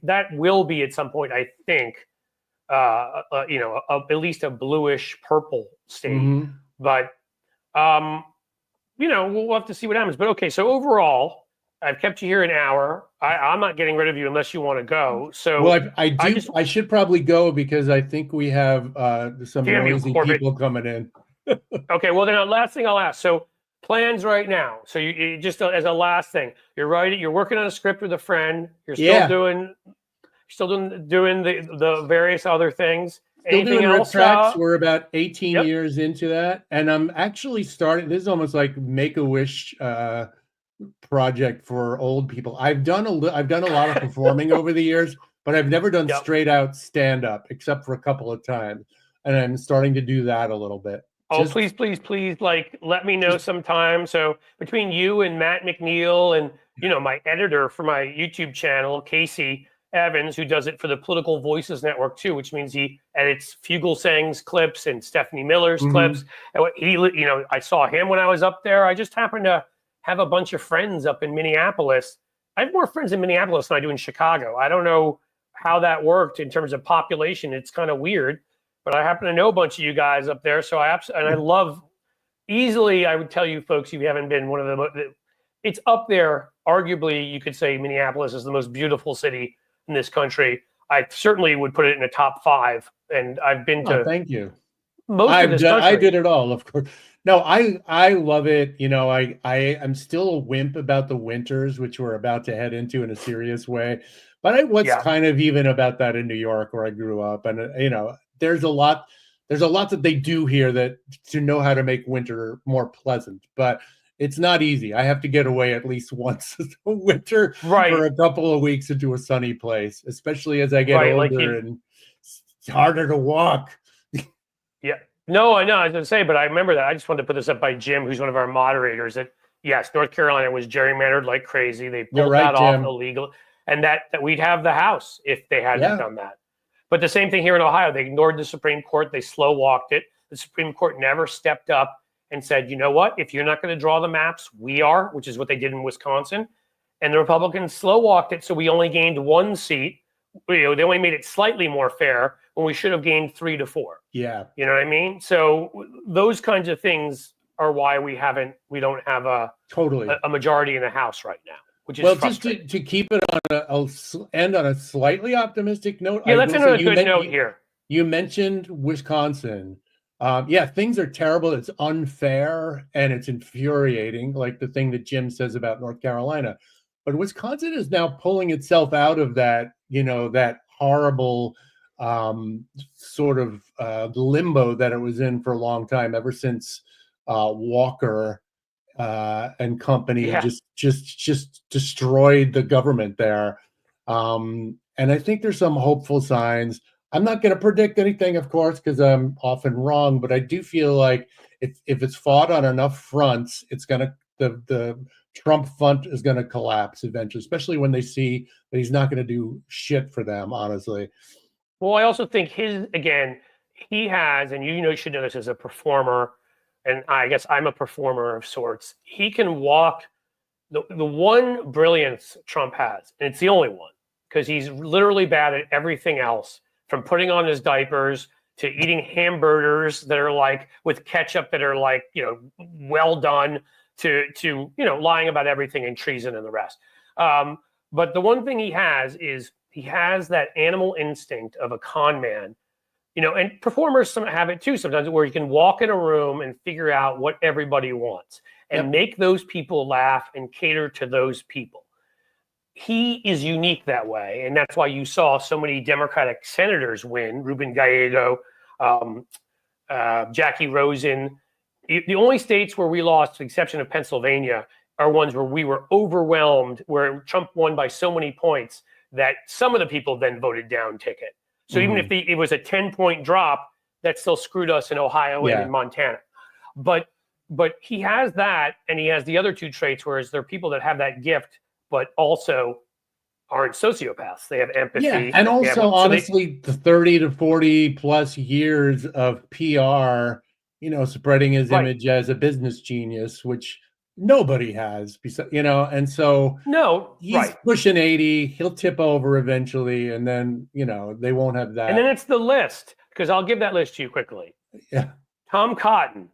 that will be at some point, I think, you know, at least a bluish purple state. But, you know, we'll have to see what happens. But okay, so overall, I've kept you here an hour. I'm not getting rid of you unless you want to go. So, well, I should probably go because I think we have some noisy people coming in. Okay, well then, last thing I'll ask. So, plans right now. So, you just as a last thing, you're working on a script with a friend. You're still doing the various other things. Anything else? Tracks. We're about 18 years into that, and I'm actually starting. This is almost like Make-A-Wish project for old people. I've done a lot of performing over the years, but I've never done straight out stand up except for a couple of times, and I'm starting to do that a little bit. Please, like, let me know sometime. So between you and Matt McNeil and, you know, my editor for my YouTube channel, Casey Evans, who does it for the Political Voices Network too, which means he edits Fugelsang's clips and Stephanie Miller's clips. And you know, I saw him when I was up there. I just happened to have a bunch of friends up in Minneapolis. I have more friends in Minneapolis than I do in Chicago. I don't know how that worked in terms of population. It's kind of weird, but I happen to know a bunch of you guys up there. So I love, easily, I would tell you folks, if you haven't been, one of it's up there. Arguably, you could say Minneapolis is the most beautiful city in this country. I certainly would put it in the top 5. And I've been to. Thank you. I did it all, of course. No, I love it. You know, I'm still a wimp about the winters, which we're about to head into in a serious way. But what's kind of even about that in New York, where I grew up, and you know, there's a lot that they do here to know how to make winter more pleasant. But it's not easy. I have to get away at least once a winter for a couple of weeks into a sunny place, especially as I get older and It's harder to walk. Yeah. No, I know. I was going to say, but I remember that. I just wanted to put this up by Jim, who's one of our moderators. That yes, North Carolina was gerrymandered like crazy. They You're pulled right, that off Jim. illegal, and that we'd have the House if they hadn't Yeah. done that. But the same thing here in Ohio. They ignored the Supreme Court. They slow walked it. The Supreme Court never stepped up and said, you know what? If you're not going to draw the maps, we are, which is what they did in Wisconsin. And the Republicans slow walked it, so we only gained 1 seat. They only made it slightly more fair when we should have gained 3 to 4. Yeah. You know what I mean? So those kinds of things are why we don't have Totally. a majority in the House right now, which is Well, frustrating. just to keep it on end on a slightly optimistic note. Yeah, I let's will end on say a good note here. You mentioned Wisconsin. Yeah, things are terrible. It's unfair and it's infuriating, like the thing that Jim says about North Carolina. But Wisconsin is now pulling itself out of that, that horrible sort of limbo that it was in for a long time, ever since Walker and company just destroyed the government there. And I think there's some hopeful signs. I'm not going to predict anything, of course, because I'm often wrong, but I do feel like if it's fought on enough fronts, it's going to the Trump front is going to collapse eventually, especially when they see that he's not going to do shit for them, honestly. Well, I also think he has, and you should know this as a performer, and I guess I'm a performer of sorts. He can walk the one brilliance Trump has, and it's the only one, because he's literally bad at everything else, from putting on his diapers to eating hamburgers that are like with ketchup that are like, well done, to lying about everything and treason and the rest. But the one thing he has is he has that animal instinct of a con man, and performers have it too sometimes, where you can walk in a room and figure out what everybody wants and make those people laugh and cater to those people. He is unique that way, and that's why you saw so many Democratic senators win. Ruben Gallego, Jackie Rosen. The only states where we lost, with the exception of Pennsylvania, are ones where we were overwhelmed, where Trump won by so many points that some of the people then voted down ticket. So even if it was a 10-point drop, that still screwed us in Ohio and in Montana. But he has that, and he has the other two traits, whereas there are people that have that gift, but also aren't sociopaths. They have empathy. Yeah, and also, honestly, the 30 to 40 plus years of PR, spreading his image as a business genius, which nobody has, and so he's pushing 80. He'll tip over eventually, and then they won't have that. And then it's the list, because I'll give that list to you quickly. Yeah, Tom Cotton,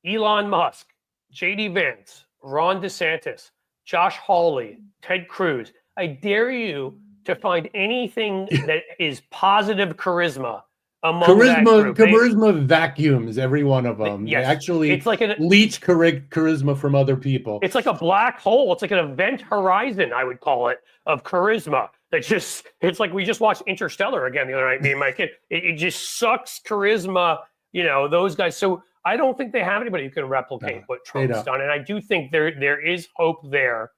Elon Musk, J.D. Vance, Ron DeSantis, Josh Hawley, Ted Cruz. I dare you to find anything that is positive charisma among that group. Charisma vacuums every one of them. Yes. They actually, it's like leech charisma from other people. It's like a black hole. It's like an event horizon, I would call it, of charisma. It's like we just watched Interstellar again the other night, me and my kid. It just sucks charisma, those guys. So I don't think they have anybody who can replicate what Trump's done. And I do think there is hope there.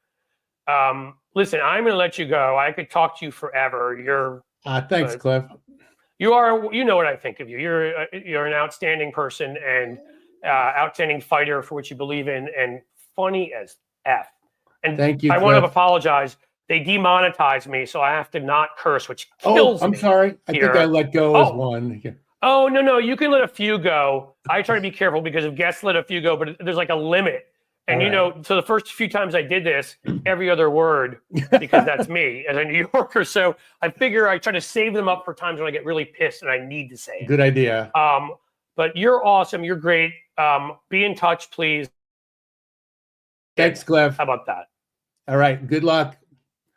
Listen, I'm going to let you go. I could talk to you forever. Thanks, Cliff. You are, what I think of you. You're an outstanding person and outstanding fighter for what you believe in, and funny as F. And thank you. I want to apologize. They demonetized me, so I have to not curse, which kills me. I'm sorry. I think I let go as one. Oh, no. You can let a few go. I try to be careful because if guests let a few go, but there's like a limit. And, so the first few times I did this, every other word, because that's me as a New Yorker. So I figure I try to save them up for times when I get really pissed and I need to say it. Good idea. But you're awesome. You're great. Be in touch, please. Thanks, Cliff. How about that? All right. Good luck.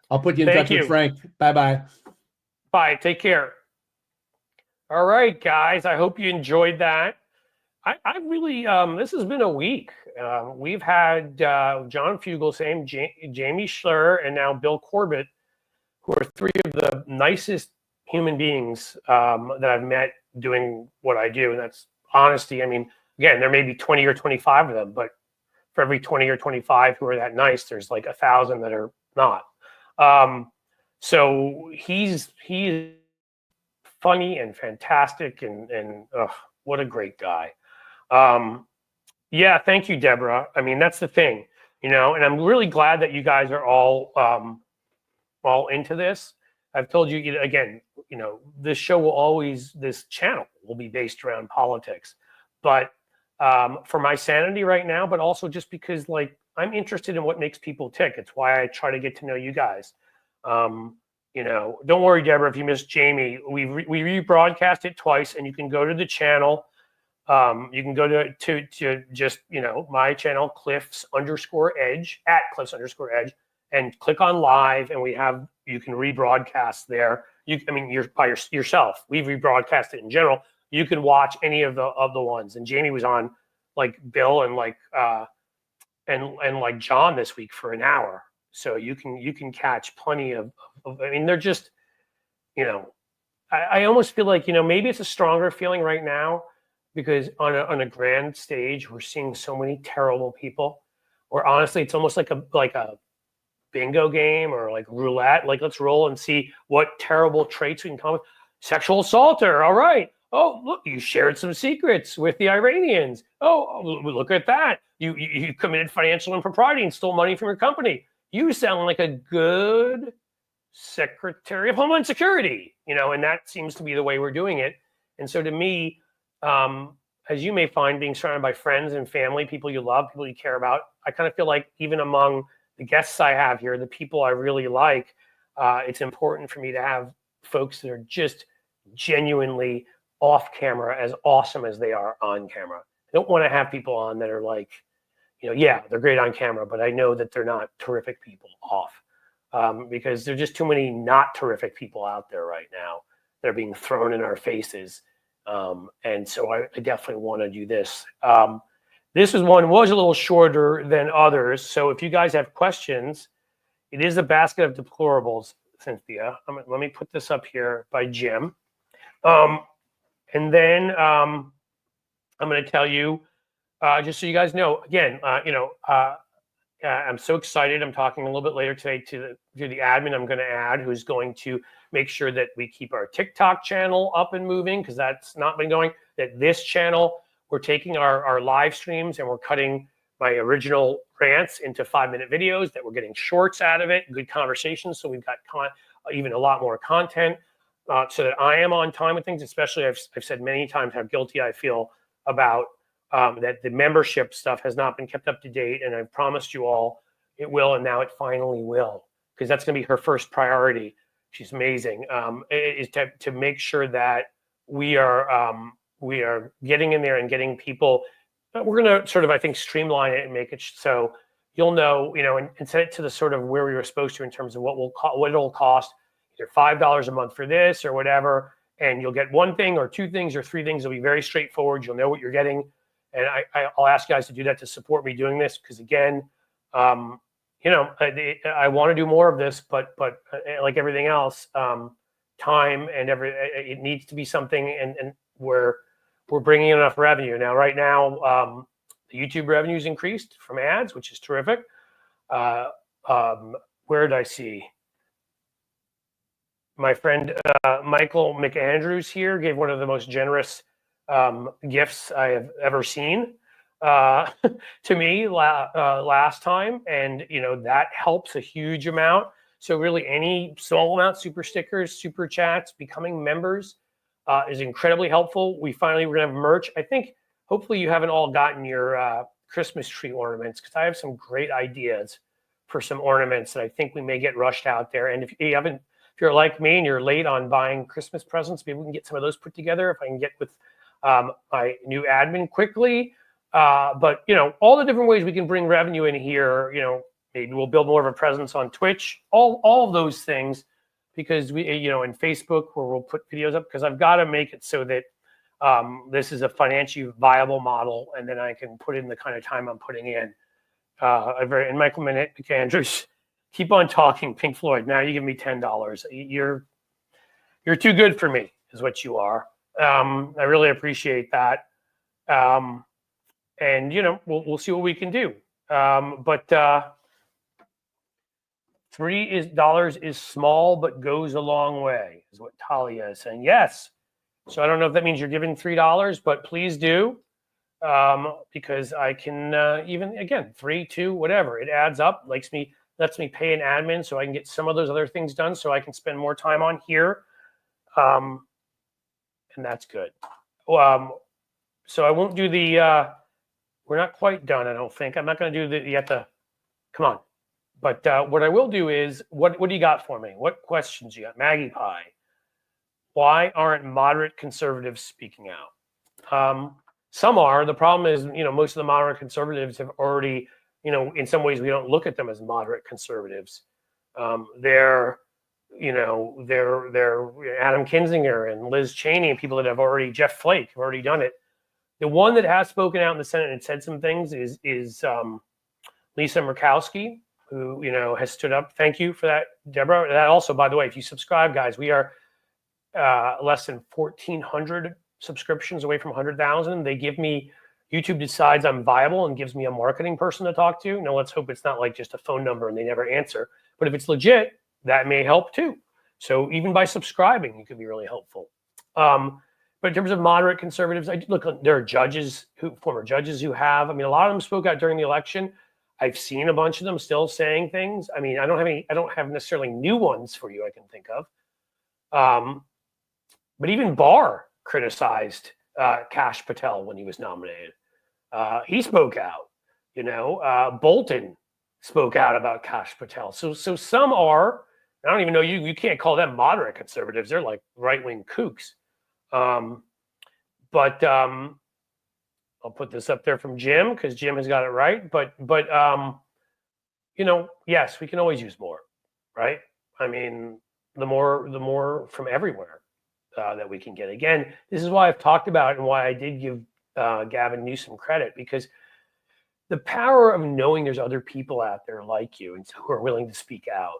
I'll put you in touch with Frank. Bye-bye. Bye. Take care. All right, guys. I hope you enjoyed that. I really, this has been a week. We've had John Fugelsang, Jamie Schler, and now Bill Corbett, who are three of the nicest human beings that I've met doing what I do. And that's honesty. I mean, again, there may be 20 or 25 of them, but for every 20 or 25 who are that nice, there's like 1,000 that are not. So he is funny and fantastic, and what a great guy. Yeah, thank you, Deborah. I mean, that's the thing, and I'm really glad that you guys are all into this. I've told you again, this channel will be based around politics, but for my sanity right now, but also just because I'm interested in what makes people tick. It's why I try to get to know you guys. Don't worry, Deborah, if you missed Jamie, we rebroadcast it twice, and you can go to the channel. You can go to just my channel, Cliffs_Edge at Cliffs_Edge, and click on live, and you can rebroadcast there. You're by yourself. We've rebroadcast it in general. You can watch any of the ones. And Jamie was on Bill and John this week for an hour, so you can catch plenty of. They're just, I almost feel like maybe it's a stronger feeling right now because on a grand stage we're seeing so many terrible people. Or honestly, it's almost like a bingo game or roulette. Let's roll and see what terrible traits we can come with. Sexual assaulter. All right. Oh, look, you shared some secrets with the Iranians. Oh, look at that. You committed financial impropriety and stole money from your company. You sound like a good Secretary of Homeland Security, and that seems to be the way we're doing it. And so to me, as you may find, being surrounded by friends and family, people you love, people you care about, I kind of feel like even among the guests I have here, the people I really like, it's important for me to have folks that are just genuinely off camera as awesome as they are on camera. I don't want to have people on that are they're great on camera, but I know that they're not terrific people off, because there's just too many not terrific people out there right now. They're being thrown in our faces. And so I definitely want to do this. This was a little shorter than others. So if you guys have questions, it is a basket of deplorables, Cynthia. Let me put this up here by Jim. And then I'm going to tell you, just so you guys know, again, I'm so excited. I'm talking a little bit later today to the admin I'm going to add, who's going to make sure that we keep our TikTok channel up and moving, because that's not been going. That this channel, we're taking our live streams and we're cutting my original rants into 5-minute videos, that we're getting shorts out of it, good conversations. So we've got even a lot more content. So that I am on time with things, especially I've said many times how guilty I feel about that the membership stuff has not been kept up to date. And I've promised you all it will, and now it finally will, because that's going to be her first priority. She's amazing. Is to make sure that we are getting in there and getting people. We're going to sort of, I think, streamline it and make it so you'll know, and set it to the sort of where we were supposed to in terms of what it'll cost. Either $5 a month for this or whatever, and you'll get one thing or two things or three things. It'll be very straightforward. You'll know what you're getting, and I'll ask you guys to do that to support me doing this, because again, I want to do more of this, but like everything else, time and it needs to be something, and where we're bringing in enough revenue. Now, right now, the YouTube revenue's increased from ads, which is terrific. Where did I see? My friend Michael McAndrews here gave one of the most generous gifts I have ever seen to me last time, and that helps a huge amount. So really, any small amount, super stickers, super chats, becoming members is incredibly helpful. We're gonna have merch. I think hopefully you haven't all gotten your Christmas tree ornaments, because I have some great ideas for some ornaments that I think we may get rushed out there. And if you're like me and you're late on buying Christmas presents, maybe we can get some of those put together if I can get with my new admin quickly. But all the different ways we can bring revenue in here. Maybe we'll build more of a presence on Twitch. All of those things, because we, in Facebook, where we'll put videos up, because I've got to make it so that this is a financially viable model, and then I can put in the kind of time I'm putting in. And Michael McAndrews, keep on talking, Pink Floyd. Now you give me $10. You're too good for me, is what you are. I really appreciate that. And we'll see what we can do. But $3 is small, but goes a long way, is what Talia is saying. Yes. So I don't know if that means you're giving $3, but please do, because I can even, again, 3, 2, whatever. It adds up, lets me pay an admin so I can get some of those other things done so I can spend more time on here. And that's good. So I won't do the, we're not quite done, I don't think. I'm not going to do come on. But what I will do is, what do you got for me? What questions you got? Maggie Pie. Why aren't moderate conservatives speaking out? Some are. The problem is, most of the moderate conservatives have already, in some ways we don't look at them as moderate conservatives. They're Adam Kinzinger and Liz Cheney and people that have already, Jeff Flake, have already done it. The one that has spoken out in the Senate and said some things is Lisa Murkowski, who has stood up. Thank you for that, Deborah. That also, by the way, if you subscribe, guys, we are less than 1,400 subscriptions away from 100,000. They give me, YouTube decides I'm viable and gives me a marketing person to talk to. Now, let's hope it's not like just a phone number and they never answer. But if it's legit, that may help too. So even by subscribing, you could be really helpful. But in terms of moderate conservatives, there are former judges who have. A lot of them spoke out during the election. I've seen a bunch of them still saying things. I don't have necessarily new ones for you I can think of. But even Barr criticized Kash Patel when he was nominated. He spoke out. Bolton spoke out about Kash Patel. So some are. I don't even know you can't call them moderate conservatives. They're like right-wing kooks. But I'll put this up there from Jim because Jim has got it right. But yes, we can always use more, right? The more from everywhere that we can get. Again, this is why I've talked about and why I did give Gavin Newsom credit, because the power of knowing there's other people out there like you and who are willing to speak out.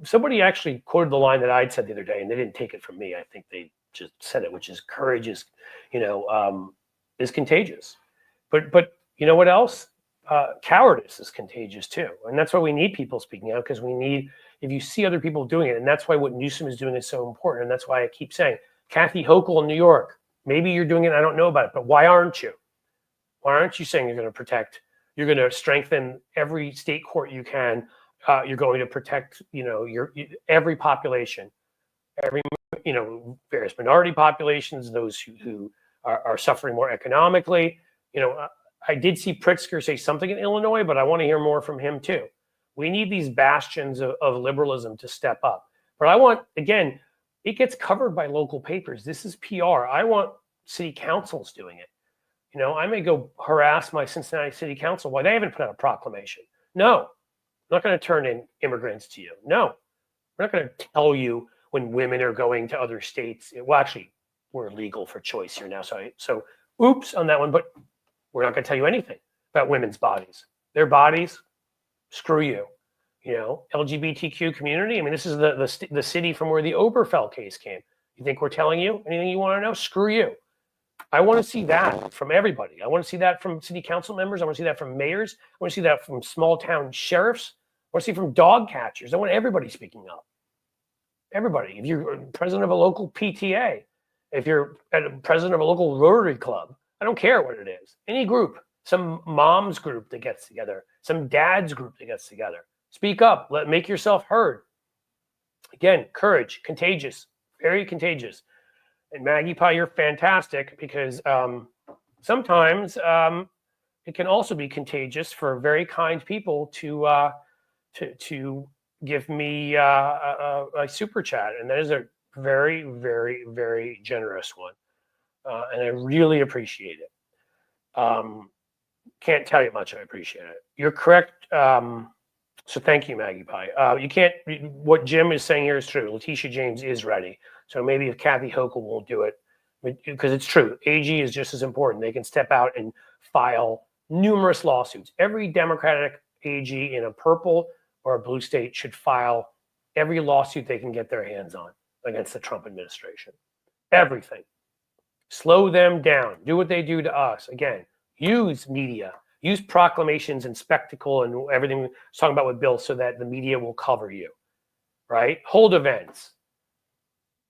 Somebody actually quoted the line that I'd said the other day, and they didn't take it from me. I think they just said it, which is courage is contagious. But you know what else? Cowardice is contagious too. And that's why we need people speaking out, because if you see other people doing it, and that's why what Newsom is doing is so important. And that's why I keep saying, Kathy Hochul in New York, maybe you're doing it, I don't know about it, but why aren't you? Why aren't you saying you're going to strengthen every state court you can? You're going to protect, every population, various minority populations, those who are suffering more economically. I did see Pritzker say something in Illinois, but I want to hear more from him too. We need these bastions of liberalism to step up. But it gets covered by local papers. This is PR. I want city councils doing it. I may go harass my Cincinnati City Council why they haven't put out a proclamation. No, I'm not going to turn in immigrants to you. No, we're not going to tell you when women are going to other states. Well, actually, we're legal for choice here now. So oops on that one, but we're not going to tell you anything about women's bodies. Their bodies, screw you. LGBTQ community. This is the city from where the Oberfell case came. You think we're telling you anything you want to know? Screw you. I want to see that from everybody. I want to see that from city council members. I want to see that from mayors. I want to see that from small town sheriffs. I want to see from dog catchers. I want everybody speaking up. Everybody. If you're president of a local PTA, if you're president of a local Rotary Club, I don't care what it is. Any group, some mom's group that gets together, some dad's group that gets together. Speak up. Make yourself heard. Again, courage, contagious, very contagious. And Maggie Pie, you're fantastic, because sometimes it can also be contagious for very kind people to give me a super chat, and that is a very, very, very generous one, and I really appreciate it. Can't tell you how much I appreciate it. You're correct. So thank you, Maggie Pie. You can't. What Jim is saying here is true. Letitia James is ready. So maybe if Kathy Hochul won't do it, because it's true, AG is just as important. They can step out and file numerous lawsuits. Every Democratic AG in a purple or a blue state should file every lawsuit they can get their hands on against the Trump administration. Everything. Slow them down. Do what they do to us. Again, use media. Use proclamations and spectacle and everything we're talking about with Bill so that the media will cover you, right? Hold events.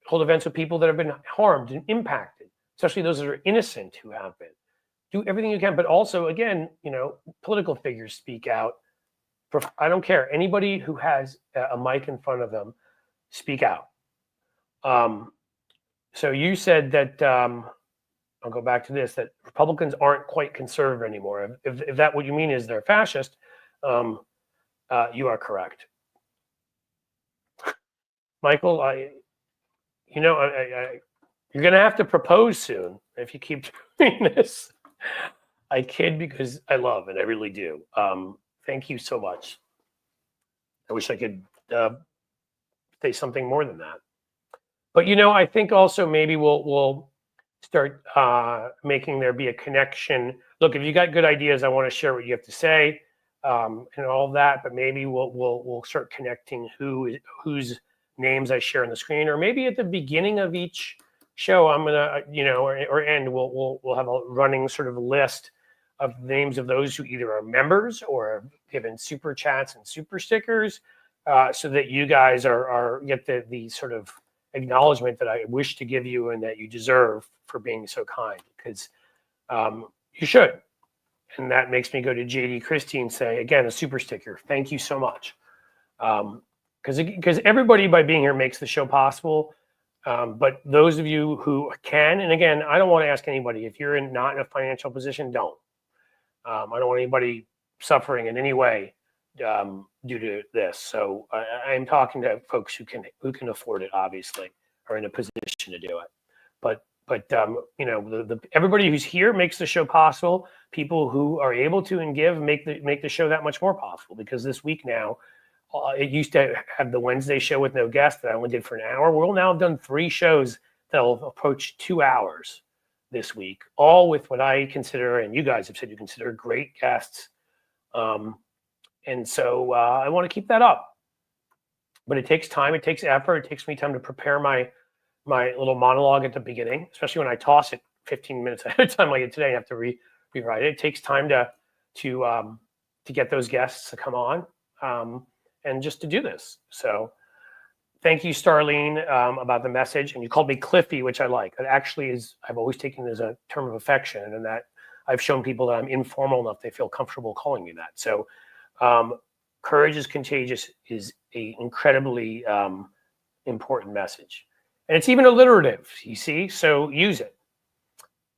Hold events with people that have been harmed and impacted, especially those that are innocent who have been. Do everything you can, but also, again, political figures speak out. I don't care. Anybody who has a mic in front of them, speak out. So you said that, I'll go back to this, that Republicans aren't quite conservative anymore. If that what you mean is they're fascist, you are correct. Michael, you're going to have to propose soon if you keep doing this. I kid because I love and I really do. Thank you so much. I wish I could say something more than that. But I think also maybe we'll start making there be a connection. Look, if you got good ideas, I want to share what you have to say and all of that. But maybe we'll start connecting whose names I share on the screen, or maybe at the beginning of each show, I'm gonna or end. We'll have a running sort of list of names of those who either are members or have given super chats and super stickers, so that you guys get the sort of acknowledgement that I wish to give you and that you deserve for being so kind, because you should. And that makes me go to JD Christine, say again, a super sticker. Thank you so much. Because everybody by being here makes the show possible. But those of you who can, and again, I don't want to ask anybody, if you're not in a financial position, don't. I don't want anybody suffering in any way due to this. So I'm talking to folks who can afford it, obviously, are in a position to do it. But everybody who's here makes the show possible. People who are able to and give make the show that much more possible, because this week now, it used to have the Wednesday show with no guest that I only did for an hour. We'll now have done 3 shows that'll approach 2 hours this week, all with what I consider, and you guys have said you consider, great guests. And so I want to keep that up. But it takes time, it takes effort, it takes me time to prepare my little monologue at the beginning, especially when I toss it 15 minutes ahead of time like today. I have to rewrite it. It takes time to get those guests to come on. And just to do this. So thank you, Starlene, about the message. And you called me Cliffy, which I like. It actually is, I've always taken it as a term of affection, and that I've shown people that I'm informal enough they feel comfortable calling me that. So courage is contagious is a incredibly important message. And it's even alliterative, you see? So use it.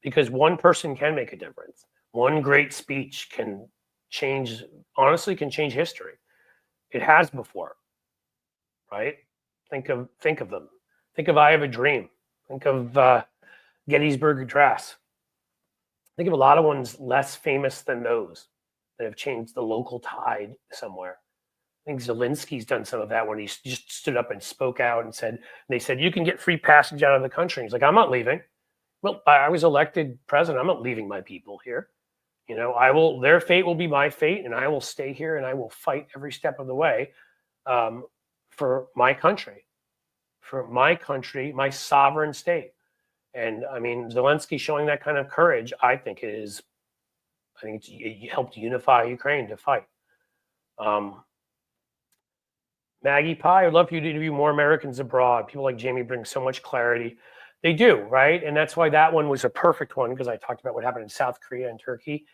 Because one person can make a difference. One great speech can change history. It has before, right? Think of them. Think of I Have a Dream. Think of Gettysburg Address. Think of a lot of ones less famous than those that have changed the local tide somewhere. I think Zelensky's done some of that when he just stood up and spoke out and they said, you can get free passage out of the country. He's like, I'm not leaving. Well, I was elected president. I'm not leaving my people here. Their fate will be my fate, and I will stay here and I will fight every step of the way for my country, my sovereign state. And I mean, Zelensky showing that kind of courage, I think it helped unify Ukraine to fight. Maggie Pie, I'd love for you to interview more Americans abroad. People like Jamie bring so much clarity. They do, right? And that's why that one was a perfect one, because I talked about what happened in South Korea and Turkey.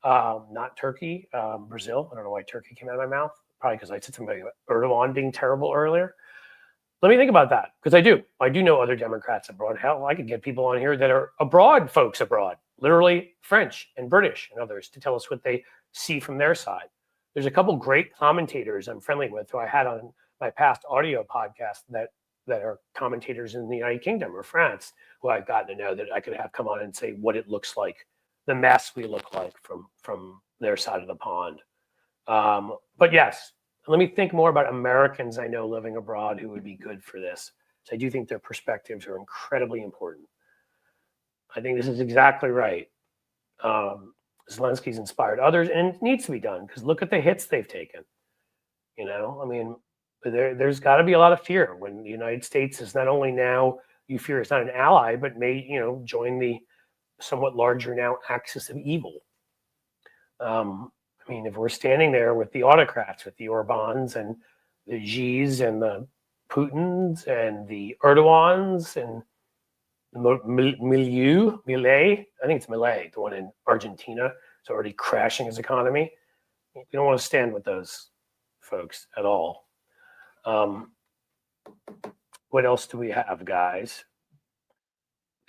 Not Turkey, Brazil. I don't know why Turkey came out of my mouth. Probably because I said something about Erdogan being terrible earlier. Let me think about that, because I do know other Democrats abroad. Hell, I could get people on here that are folks abroad, literally French and British and others, to tell us what they see from their side. There's a couple great commentators I'm friendly with who I had on my past audio podcast that are commentators in the United Kingdom or France, who I've gotten to know, that I could have come on and say what it looks like, the mess we look like from their side of the pond. But yes, let me think more about Americans I know living abroad who would be good for this. So I do think their perspectives are incredibly important. I think this is exactly right. Zelensky's inspired others, and it needs to be done, because look at the hits they've taken. I mean, there's got to be a lot of fear when the United States is not only now, you fear it's not an ally, but may join the somewhat larger now axis of evil. I mean, if we're standing there with the autocrats, with the Orbans and the Xis and the Putins and the Erdogans and the Milei, I think it's Milei, the one in Argentina, is already crashing his economy. You don't want to stand with those folks at all. What else do we have, guys?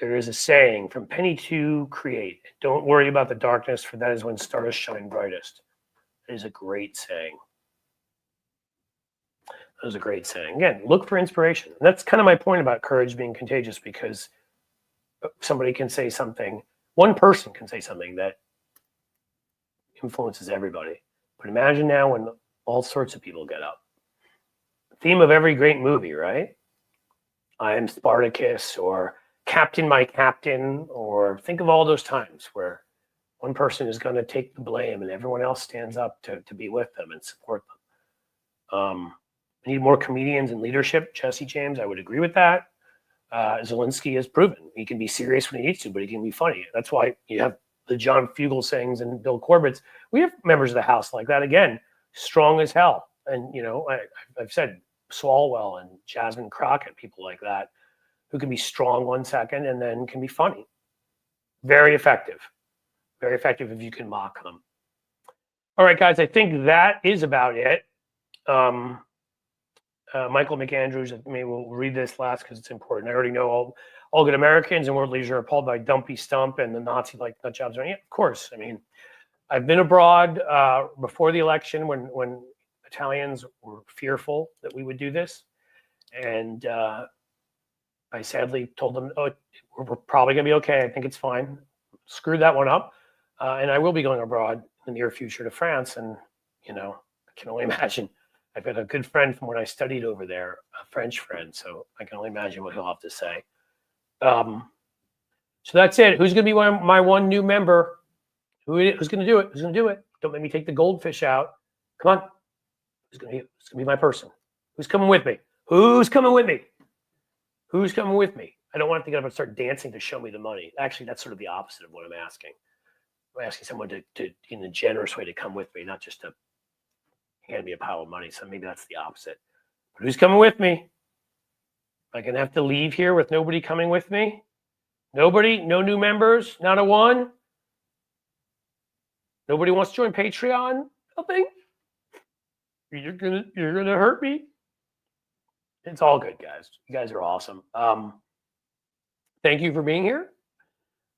There is a saying, from penny to create. Don't worry about the darkness, for that is when stars shine brightest. It is a great saying. That was a great saying. Again, look for inspiration. And that's kind of my point about courage being contagious, because somebody can say something, one person can say something that influences everybody. But imagine now when all sorts of people get up. The theme of every great movie, right? I am Spartacus, or Captain my Captain, or think of all those times where one person is going to take the blame and everyone else stands up to be with them and support them. We need more comedians in leadership. Jesse James, I would agree with that. Zelensky has proven he can be serious when he needs to, but he can be funny. That's why you have the John Fugelsang's and Bill Corbett's. We have members of the House like that, again, strong as hell. And, you know, I've said Swalwell and Jasmine Crockett, people like that, who can be strong 1 second and then can be funny. Very effective. Very effective if you can mock them. All right, guys, I think that is about it. Michael McAndrews, maybe we'll read this last because it's important. I already know all good Americans and world leaders are appalled by Dumpy Stump and the Nazi-like nut jobs. Yeah, of course. I mean, I've been abroad before the election when Italians were fearful that we would do this. And I sadly told them, oh, we're probably going to be okay. I think it's fine. Screwed that one up. And I will be going abroad in the near future to France. And, you know, I can only imagine. I've got a good friend from when I studied over there, a French friend. So I can only imagine what he'll have to say. So that's it. Who's going to be my one new member? Who's going to do it? Who's going to do it? Don't make me take the goldfish out. Come on. Who's going to be my person? Who's coming with me? Who's coming with me? Who's coming with me? I don't want to get up and start dancing to show me the money. Actually, that's sort of the opposite of what I'm asking. I'm asking someone to in a generous way to come with me, not just to hand me a pile of money. So maybe that's the opposite. But who's coming with me? Am I going to have to leave here with nobody coming with me? Nobody? No new members? Not a one? Nobody wants to join Patreon? Nothing? You're gonna hurt me? It's all good, guys. You guys are awesome. Thank you for being here.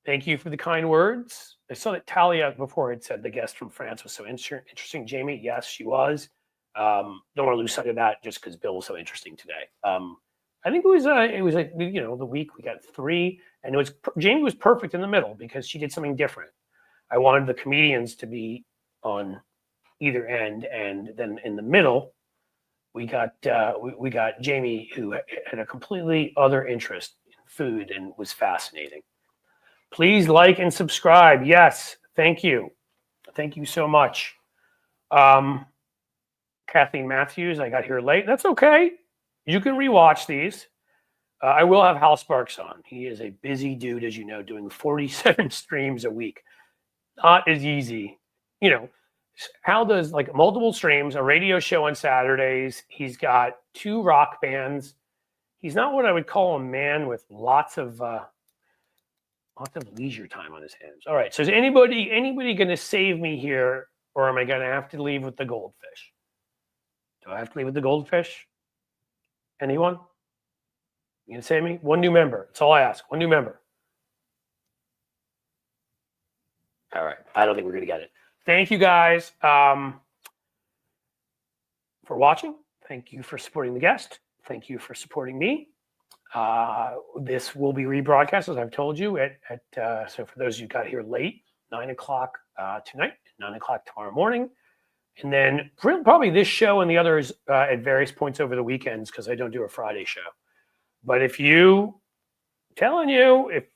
Thank you for the kind words. I saw that Talia before had said the guest from France was so interesting. Jamie, yes, she was. Don't want to lose sight of that just because Bill was so interesting today. I think it was like, you know, the week we got 3, and Jamie was perfect in the middle because she did something different. I wanted the comedians to be on either end, and then in the middle, we got Jamie, who had a completely other interest in food and was fascinating. Please like and subscribe. Yes, thank you. Thank you so much. Kathleen Matthews, I got here late. That's okay. You can rewatch these. I will have Hal Sparks on. He is a busy dude, as you know, doing 47 streams a week. Not as easy. You know, Hal does like multiple streams, a radio show on Saturdays. He's got 2 rock bands. He's not what I would call a man with lots of leisure time on his hands. All right. So is anybody going to save me here, or am I going to have to leave with the goldfish? Do I have to leave with the goldfish? Anyone? You going to save me? One new member. That's all I ask. One new member. All right. I don't think we're going to get it. Thank you guys for watching. Thank you for supporting the guest. Thank you for supporting me. This will be rebroadcast, as I've told you, so for those who got here late, 9 o'clock tonight, 9 o'clock tomorrow morning. And then probably this show and the others at various points over the weekends, because I don't do a Friday show. But if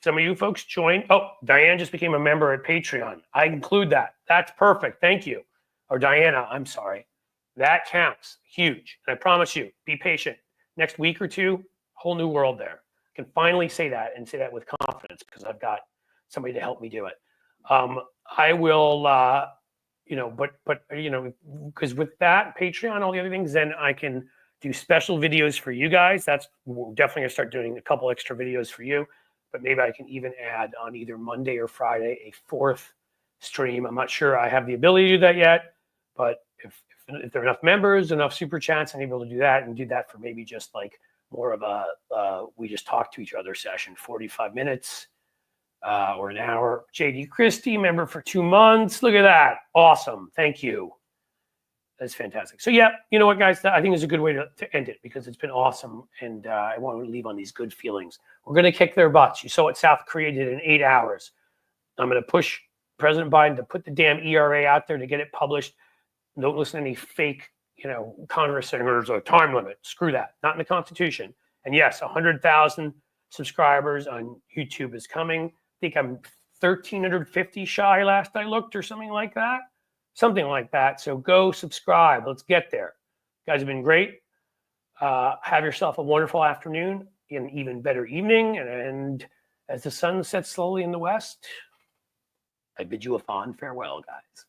some of you folks join, Diane just became a member at Patreon. I include that. That's perfect. Thank you. Or Diana, I'm sorry. That counts. Huge. And I promise you, be patient. Next week or 2, whole new world there. I can finally say that and say that with confidence because I've got somebody to help me do it. I will because with that Patreon, all the other things, then I can do special videos for you guys. We're definitely gonna start doing a couple extra videos for you, but maybe I can even add on either Monday or Friday a fourth stream. I'm not sure I have the ability to do that yet, but if there are enough members, enough super chats, I'm able to do that and do that for maybe just like more of a we just talk to each other session, 45 minutes or an hour. JD Christie, member for 2 months. Look at that. Awesome. Thank you. That's fantastic. So yeah, you know what, guys? I think it's a good way to end it because it's been awesome, and I want to leave on these good feelings. We're going to kick their butts. You saw what South Korea did in 8 hours. I'm going to push President Biden to put the damn ERA out there to get it published. Don't listen to any fake, Congress saying there's a time limit. Screw that. Not in the Constitution. And yes, 100,000 subscribers on YouTube is coming. I think I'm 1,350 shy last I looked, or something like that. Something like that. So go subscribe. Let's get there. You guys have been great. Have yourself a wonderful afternoon, an even better evening. And as the sun sets slowly in the west, I bid you a fond farewell, guys.